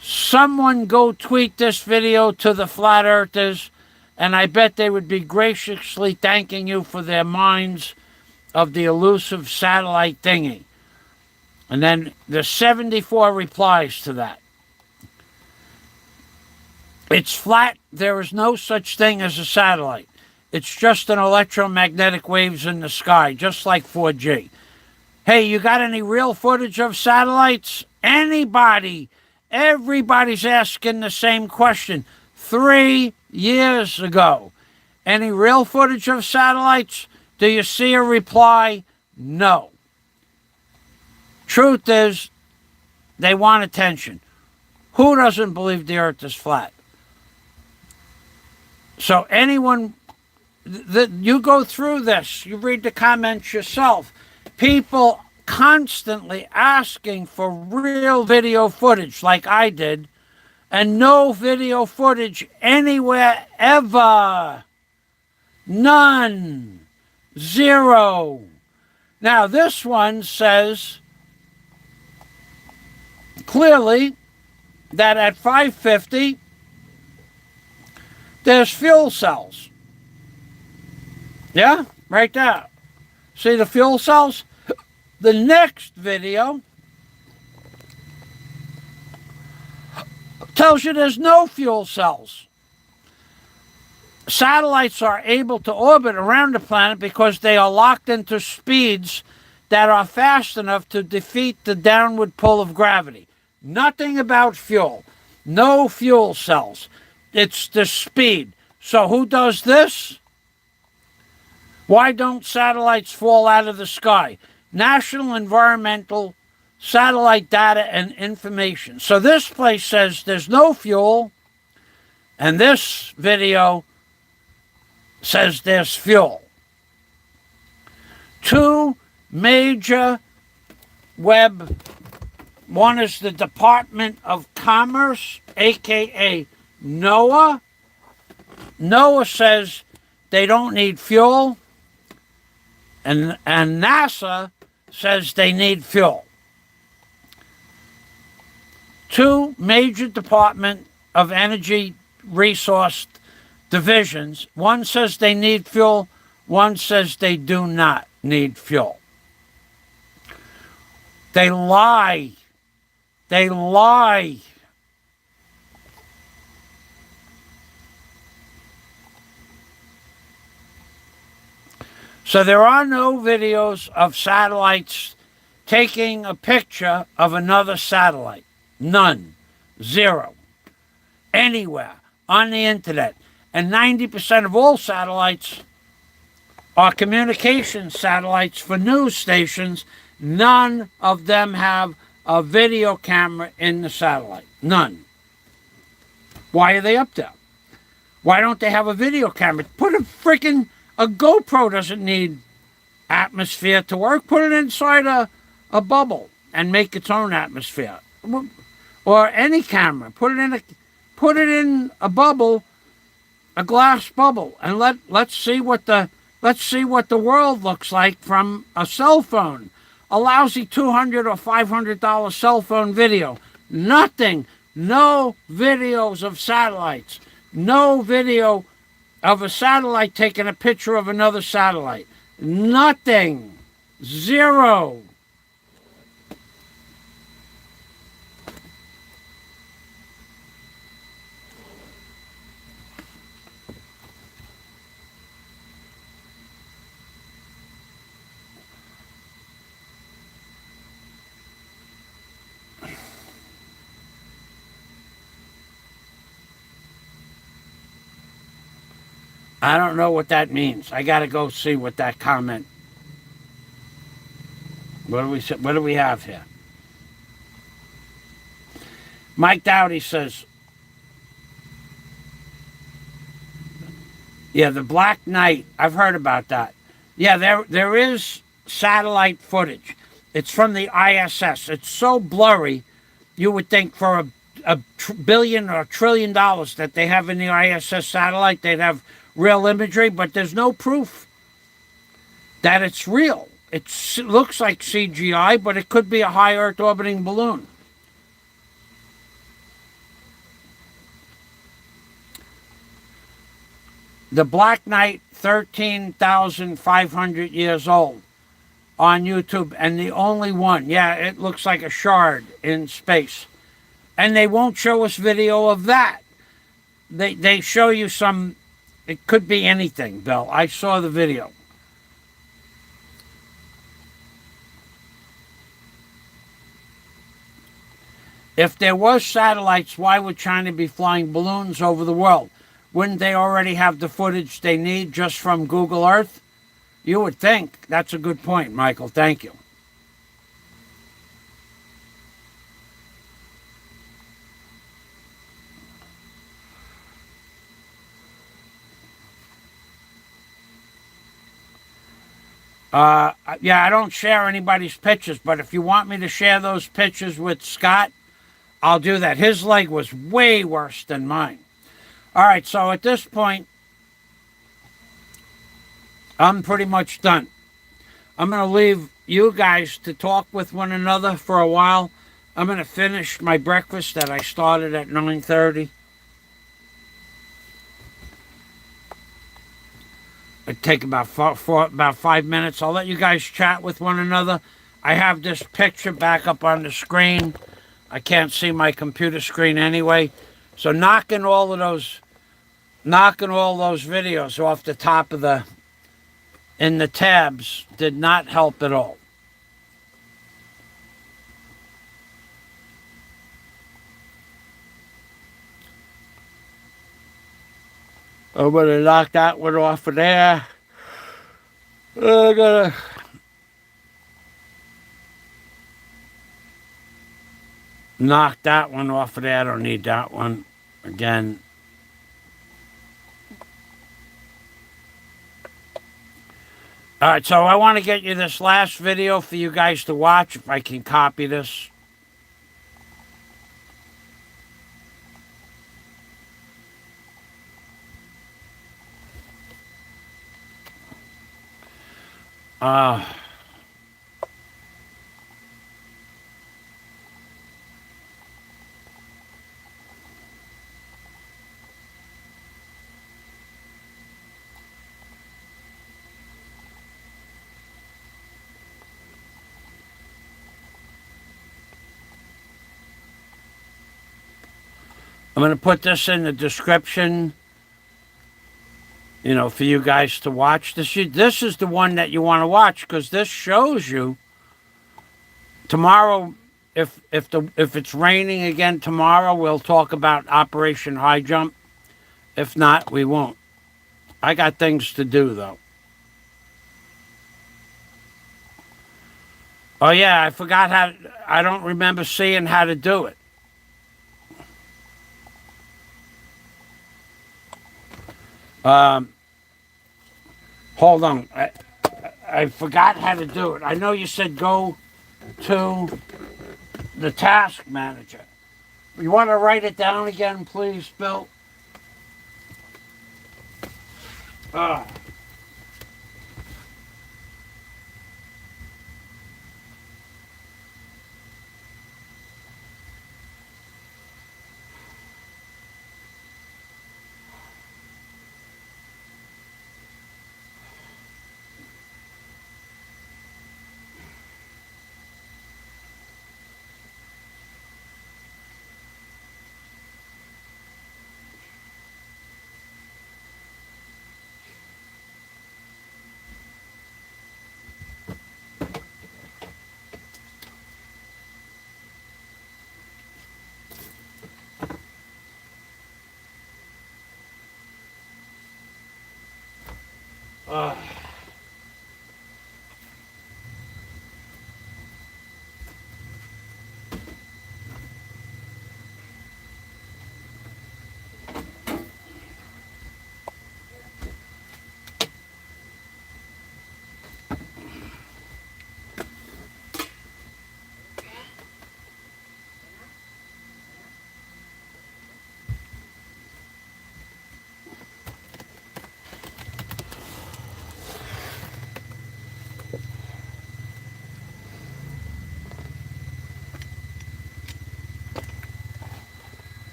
Someone go tweet this video to the Flat Earthers, and I bet they would be graciously thanking you for their minds of the elusive satellite thingy. And then there's 74 replies to that. It's flat. There is no such thing as a satellite. It's just an electromagnetic waves in the sky, just like 4G. Hey, you got any real footage of satellites? Anybody? Everybody's asking the same question. 3 years ago. Any real footage of satellites? Do you see a reply? No. Truth is, They want attention. Who doesn't believe the earth is flat? So anyone, you go through this, you read the comments yourself. People constantly asking for real video footage like I did, and no video footage anywhere ever. None. Zero. Now this one says clearly that at 550 there's fuel cells. Yeah, right there. See the fuel cells? The next video tells you there's no fuel cells. Satellites are able to orbit around the planet because they are locked into speeds that are fast enough to defeat the downward pull of gravity. Nothing about fuel. No fuel cells. It's the speed. So who does this? Why don't satellites fall out of the sky? National Environmental Satellite Data and Information. So this place says there's no fuel, and this video says there's fuel. Two major web, one is the Department of Commerce, aka NOAA. NOAA says they don't need fuel, and NASA says they need fuel. Two major Department of Energy Resource divisions. One says they need fuel, one says they do not need fuel. They lie. They lie. So there are no videos of satellites taking a picture of another satellite. None. Zero. Anywhere on the internet. And 90% of all satellites are communication satellites for news stations. None of them have a video camera in the satellite. None. Why are they up there? Why don't they have a video camera? Put a GoPro doesn't need atmosphere to work. Put it inside a bubble and make its own atmosphere. Or any camera. Put it in a bubble, a glass bubble, and let's see what the world looks like from a cell phone. A lousy $200 or $500 cell phone video. Nothing. No videos of satellites. No video of a satellite taking a picture of another satellite. Nothing. Zero. I don't know what that means. I got to go see what that comment. What do we have here? Mike Dowdy says, yeah, the Black Knight. I've heard about that. Yeah, there is satellite footage. It's from the ISS. It's so blurry, you would think for a billion or $1 trillion that they have in the ISS satellite, they'd have real imagery, but there's no proof that it's real. It looks like CGI, but it could be a high Earth orbiting balloon. The Black Knight, 13,500 years old on YouTube, and the only one. Yeah, it looks like a shard in space. And they won't show us video of that. They show you some. It could be anything, Bill. I saw the video. If there was satellites, why would China be flying balloons over the world? Wouldn't they already have the footage they need just from Google Earth? You would think. That's a good point, Michael. Thank you. Yeah, I don't share anybody's pictures, but if you want me to share those pictures with Scott, I'll do that. His leg was way worse than mine. All right, so at this point, I'm pretty much done. I'm going to leave you guys to talk with one another for a while. I'm going to finish my breakfast that I started at 9:30. It'd take about about 5 minutes. I'll let you guys chat with one another. I have this picture back up on the screen. I can't see my computer screen anyway. So knocking all those videos off the top of in the tabs did not help at all. I'm gonna knock that one off of there. I'm gonna knock that one off of there. I don't need that one again. All right, so I want to get you this last video for you guys to watch, if I can copy this. I'm going to put this in the description, for you guys to watch. This is the one that you want to watch, because this shows you tomorrow. If it's raining again tomorrow, we'll talk about Operation High Jump. If not, we won't. I got things to do, though. Oh yeah, I forgot how. I don't remember seeing how to do it. Hold on. I forgot how to do it. I know you said go to the task manager. You want to write it down again, please, Bill?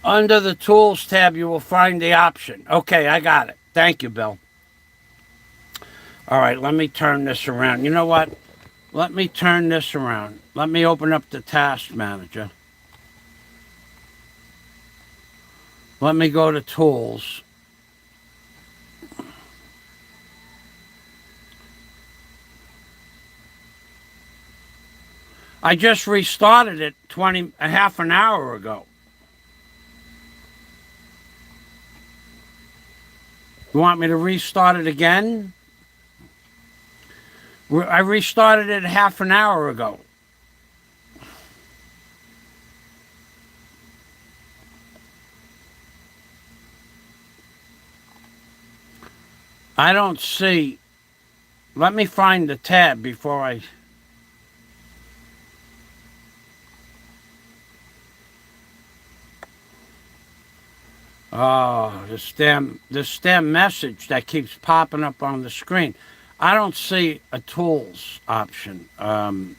Under the Tools tab, you will find the option. Okay, I got it. Thank you, Bill. All right, let me turn this around. You know what? Let me turn this around. Let me open up the Task Manager. Let me go to Tools. I just restarted it half an hour ago. You want me to restart it again? I restarted it half an hour ago. I don't see. Let me find the tab before I. Oh, this damn message that keeps popping up on the screen. I don't see a tools option. I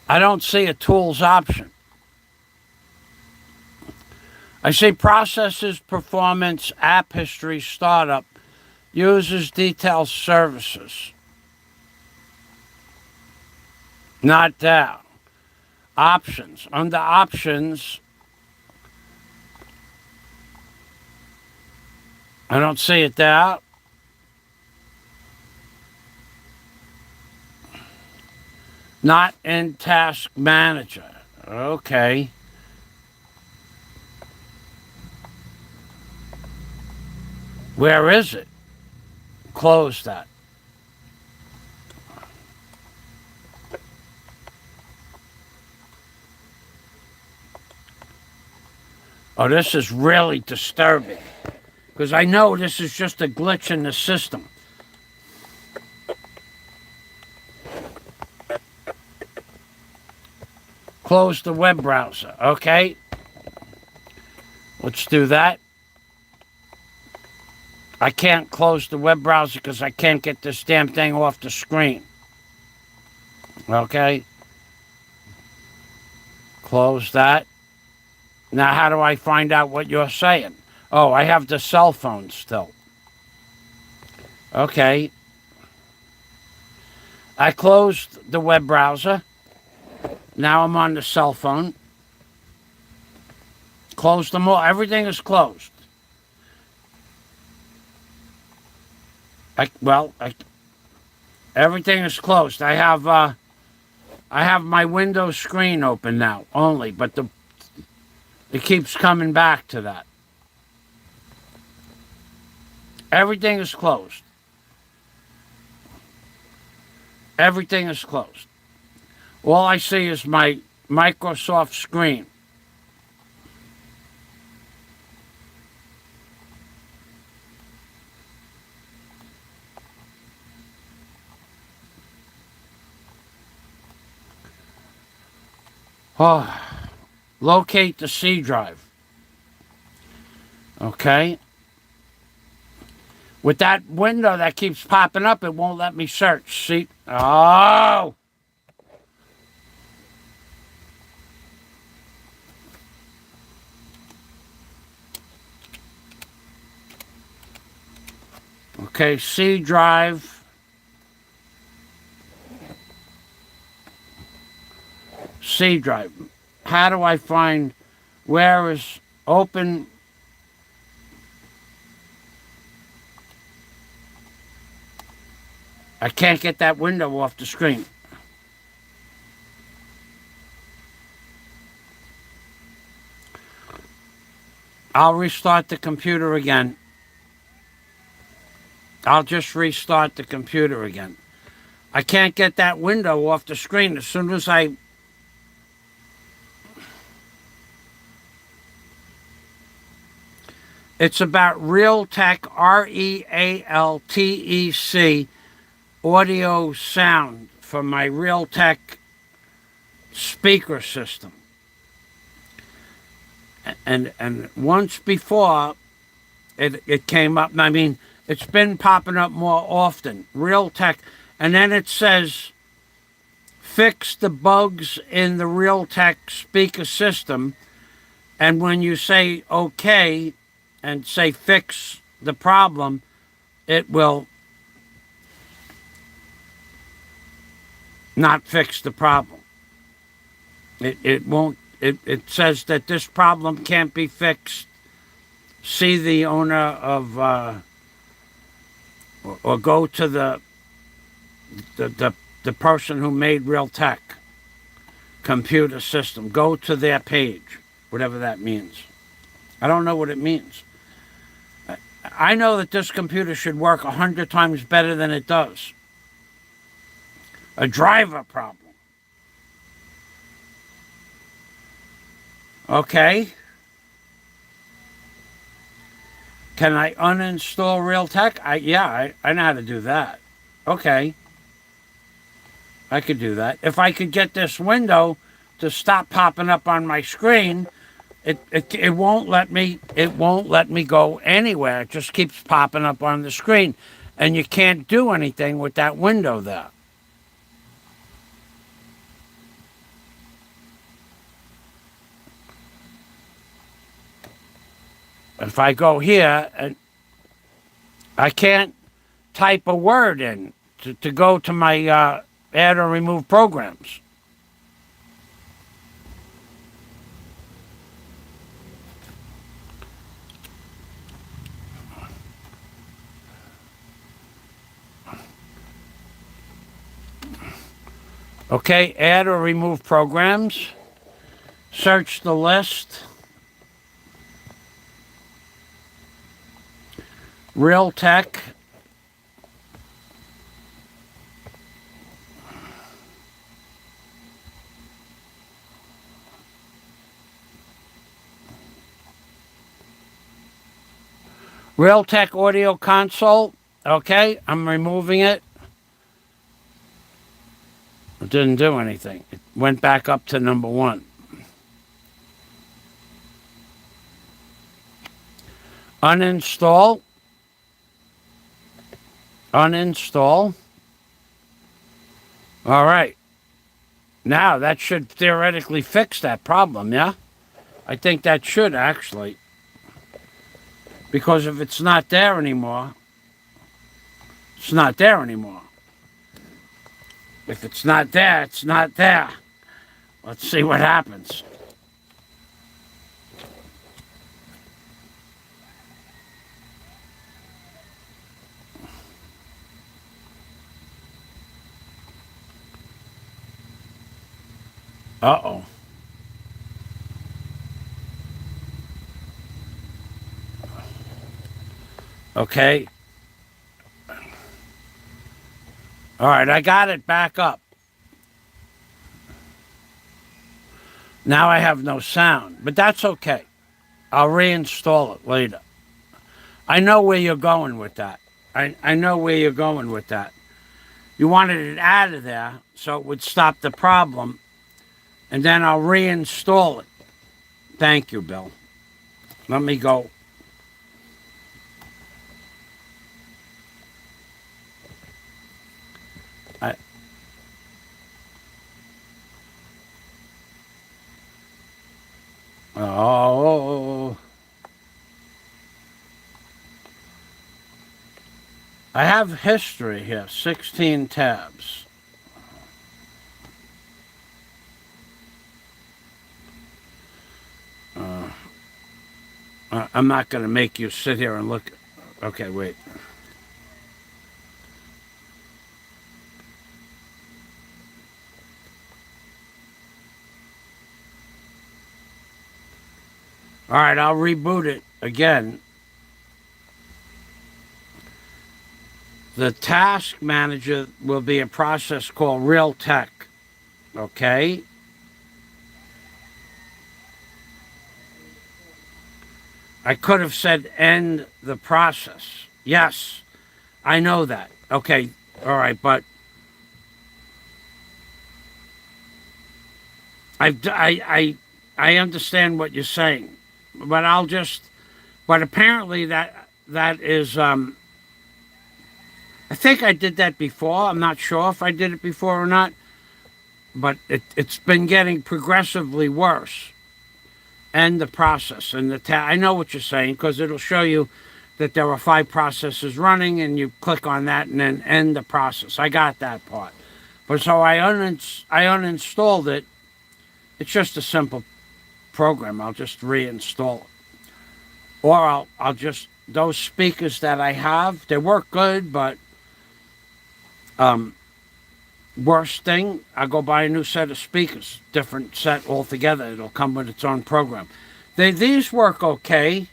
don't see a tools option. I see processes, performance, app history, startup, users, details, services. Not that. Options. Under options, I don't see it there. Not in task manager. Okay. Where is it? Close that. Oh, this is really disturbing. Because I know this is just a glitch in the system. Close the web browser, okay? Let's do that. I can't close the web browser because I can't get this damn thing off the screen. Okay? Close that. Now, how do I find out what you're saying? Oh, I have the cell phone still. Okay. I closed the web browser. Now I'm on the cell phone. Closed them all. Everything is closed. Everything is closed. I have my Windows screen open now only, but it keeps coming back to that. Everything is closed. Everything is closed. All I see is my Microsoft screen. Oh, locate the C drive. Okay. With that window that keeps popping up, it won't let me search. See? Oh! Okay, C drive. C drive. How do I find where is open? I can't get that window off the screen. I'll restart the computer again. I'll just restart the computer again. I can't get that window off the screen. As soon as I... It's about Realtek, REALTEC, audio sound for my Realtek speaker system. And once before, it came up. I mean, it's been popping up more often. Realtek. And then it says, fix the bugs in the Realtek speaker system. And when you say okay and say fix the problem, it will not fix the problem. It won't. It says that this problem can't be fixed. See the owner of, or go to the person who made Realtek computer system. Go to their page, whatever that means. I don't know what it means. I know that this computer should work 100 times better than it does. A driver problem. Okay. Can I uninstall Realtek? I know how to do that. Okay. I could do that. If I could get this window to stop popping up on my screen, it won't let me go anywhere. It just keeps popping up on the screen. And you can't do anything with that window there. If I go here, and I can't type a word in to go to my add or remove programs. Okay, add or remove programs. Search the list. Realtek. Realtek audio console. Okay, I'm removing it. It didn't do anything. It went back up to number 1. Uninstall. Uninstall. All right. Now that should theoretically fix that problem, yeah? I think that should actually. Because if it's not there anymore, it's not there anymore. If it's not there, it's not there. Let's see what happens. Uh-oh. Okay. All right, I got it back up. Now I have no sound, but that's okay. I'll reinstall it later. I know where you're going with that. I know where you're going with that. You wanted it out of there so it would stop the problem, and then I'll reinstall it. Thank you, Bill. Let me go. Oh. I have history here, 16 tabs. I'm not going to make you sit here and look. Okay, wait. All right, I'll reboot it again. The task manager will be a process called Realtek. Okay? I could have said end the process. Yes, I know that. Okay, all right, but I understand what you're saying, but but apparently that is, I think I did that before. I'm not sure if I did it before or not, but it's been getting progressively worse. End the process. And I know what you're saying, because it'll show you that there are 5 processes running, and you click on that and then end the process. I got that part. But so I uninstalled it. It's just a simple program. I'll just reinstall it. Or I'll just, those speakers that I have, they work good, but worst thing, I'll go buy a new set of speakers, different set altogether. It'll come with its own program. These work okay,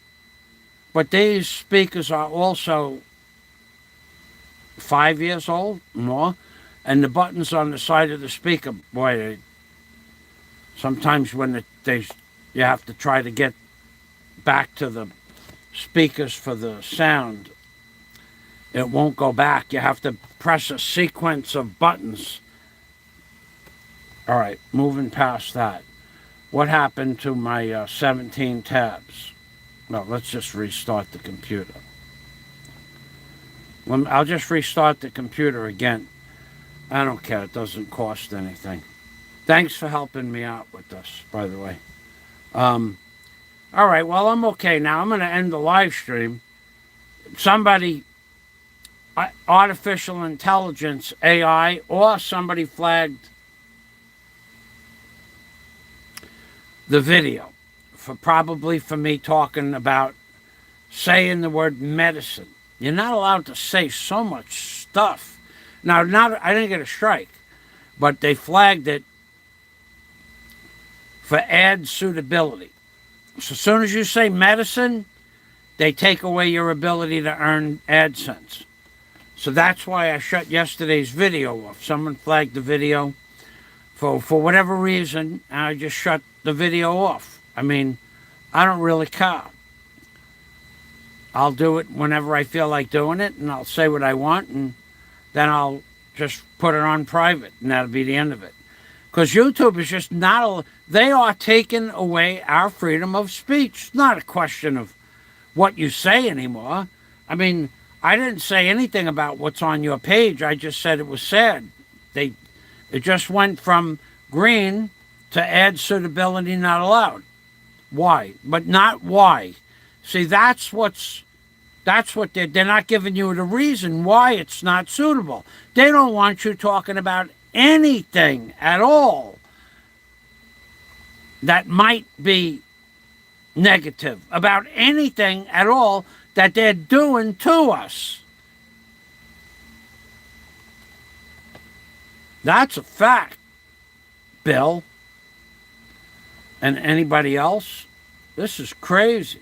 but these speakers are also 5 years old, more, and the buttons on the side of the speaker, boy, sometimes when they You have to try to get back to the speakers for the sound. It won't go back. You have to press a sequence of buttons. All right, moving past that. What happened to my 17 tabs? Well, let's just restart the computer. I'll just restart the computer again. I don't care. It doesn't cost anything. Thanks for helping me out with this, by the way. All right, well, I'm okay now. I'm going to end the live stream. Somebody, artificial intelligence, AI, or somebody flagged the video probably for me talking about saying the word medicine. You're not allowed to say so much stuff. Now, I didn't get a strike, but they flagged it for ad suitability. So as soon as you say medicine, they take away your ability to earn AdSense. So that's why I shut yesterday's video off. Someone flagged the video for whatever reason, and I just shut the video off. I mean, I don't really care. I'll do it whenever I feel like doing it, and I'll say what I want, and then I'll just put it on private, and that'll be the end of it. Because YouTube is just not, they are taking away our freedom of speech. It's not a question of what you say anymore. I mean, I didn't say anything about what's on your page. I just said it was sad. It just went from green to ad suitability not allowed. Why? But not why. See, that's what they're not giving you the reason why it's not suitable. They don't want you talking about anything at all that might be negative, about anything at all that they're doing to us. That's a fact, Bill. And anybody else? This is crazy.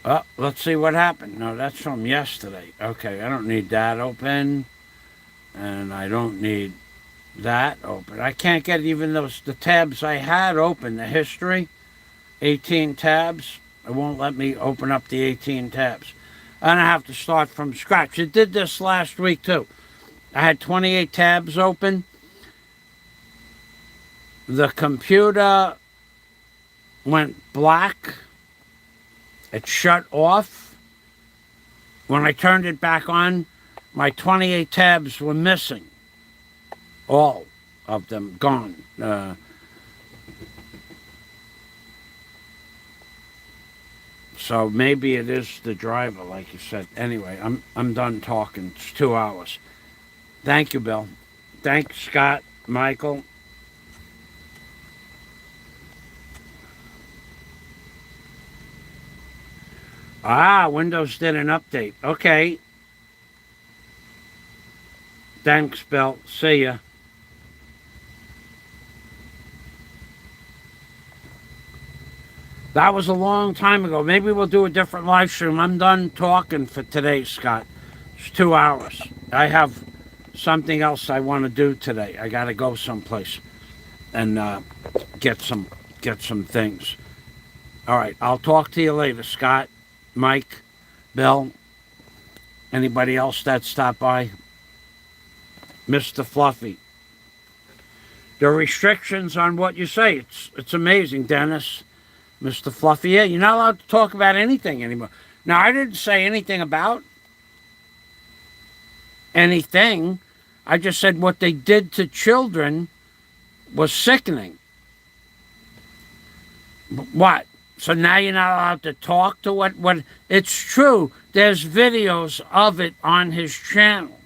Oh, let's see what happened. No, that's from yesterday. Okay, I don't need that open. And I don't need that open. I can't get even the tabs I had open, the history. 18 tabs. It won't let me open up the 18 tabs. And I have to start from scratch. It did this last week too. I had 28 tabs open. The computer went black. It shut off. When I turned it back on, my 28 tabs were missing. All of them gone. So maybe it is the driver, like you said. Anyway, I'm done talking. It's 2 hours. Thank you, Bill. Thanks, Scott, Michael. Windows did an update. Okay. Thanks, Bill. See ya. That was a long time ago. Maybe we'll do a different live stream. I'm done talking for today, Scott. It's 2 hours. I have something else I want to do today. I got to go someplace and get some things. All right. I'll talk to you later, Scott, Mike, Bill, anybody else that stopped by. Mr. Fluffy. The restrictions on what you say, it's amazing, Dennis. Mr. Fluffy, yeah, you're not allowed to talk about anything anymore. Now, I didn't say anything about anything. I just said what they did to children was sickening. What? So now you're not allowed to talk to what? It's true. There's videos of it on his channel.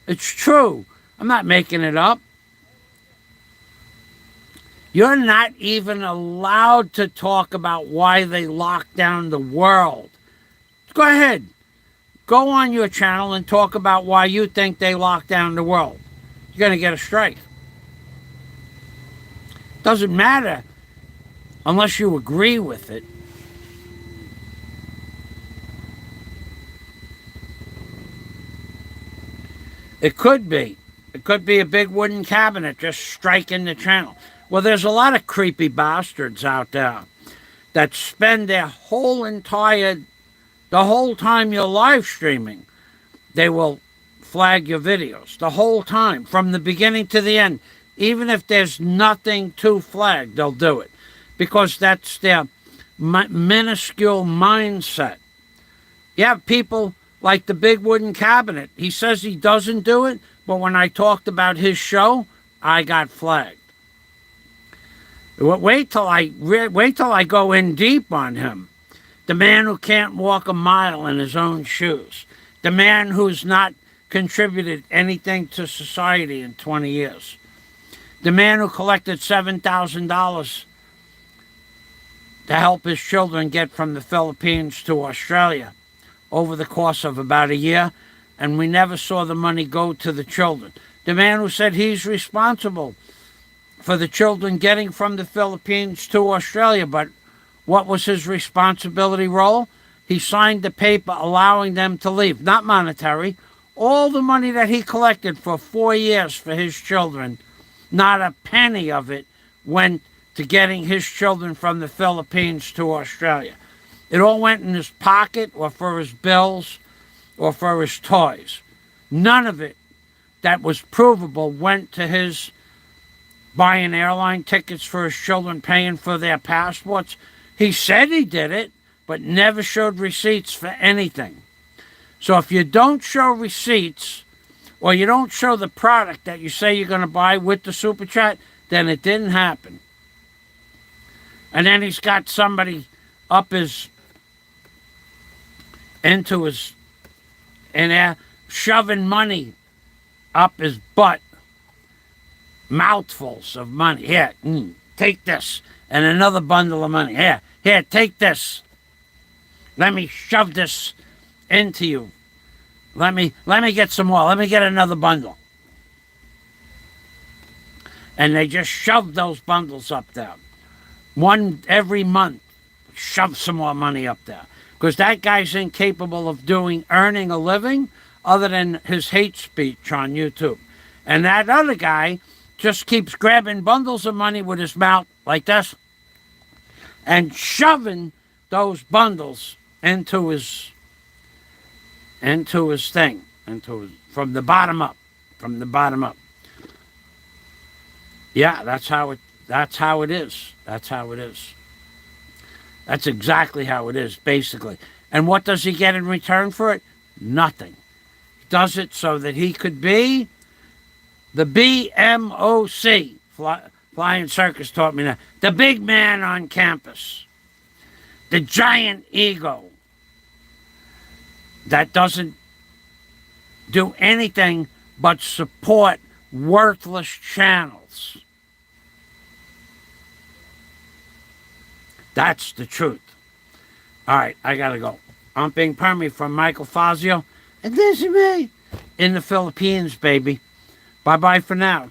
It's true. I'm not making it up. You're not even allowed to talk about why they locked down the world. Go ahead. Go on your channel and talk about why you think they locked down the world. You're going to get a strike. Doesn't matter unless you agree with it. It could be. It could be a big wooden cabinet just striking the channel. Well, there's a lot of creepy bastards out there that spend their the whole time you're live streaming, they will flag your videos. The whole time, from the beginning to the end. Even if there's nothing to flag, they'll do it. Because that's their minuscule mindset. You have people like the big wooden cabinet. He says he doesn't do it, but when I talked about his show, I got flagged. Wait till I go in deep on him. The man who can't walk a mile in his own shoes. The man who's not contributed anything to society in 20 years. The man who collected $7,000 to help his children get from the Philippines to Australia over the course of about a year, and we never saw the money go to the children. The man who said he's responsible for the children getting from the Philippines to Australia, but what was his responsibility role? He signed the paper allowing them to leave, not monetary. All the money that he collected for 4 years for his children, not a penny of it went to getting his children from the Philippines to Australia. It all went in his pocket or for his bills or for his toys. None of it that was provable went to his buying airline tickets for his children, paying for their passports. He said he did it, but never showed receipts for anything. So if you don't show receipts or you don't show the product that you say you're going to buy with the super chat, then it didn't happen. And then he's got somebody up in there, shoving money up his butt. Mouthfuls of money. Here, take this. And another bundle of money. Here, take this. Let me shove this into you. Let me get some more. Let me get another bundle. And they just shove those bundles up there. One every month. Shove some more money up there. Because that guy's incapable of earning a living other than his hate speech on YouTube. And that other guy just keeps grabbing bundles of money with his mouth like this and shoving those bundles into his thing, from the bottom up. Yeah, that's how it is. That's exactly how it is, basically. And what does he get in return for it? Nothing. He does it so that he could be the BMOC. Flying Circus taught me that. The big man on campus. The giant ego that doesn't do anything but support worthless channels. That's the truth. All right, I gotta go. I'm being Permy from Michael Fazio, and this is me in the Philippines, baby. Bye-bye for now.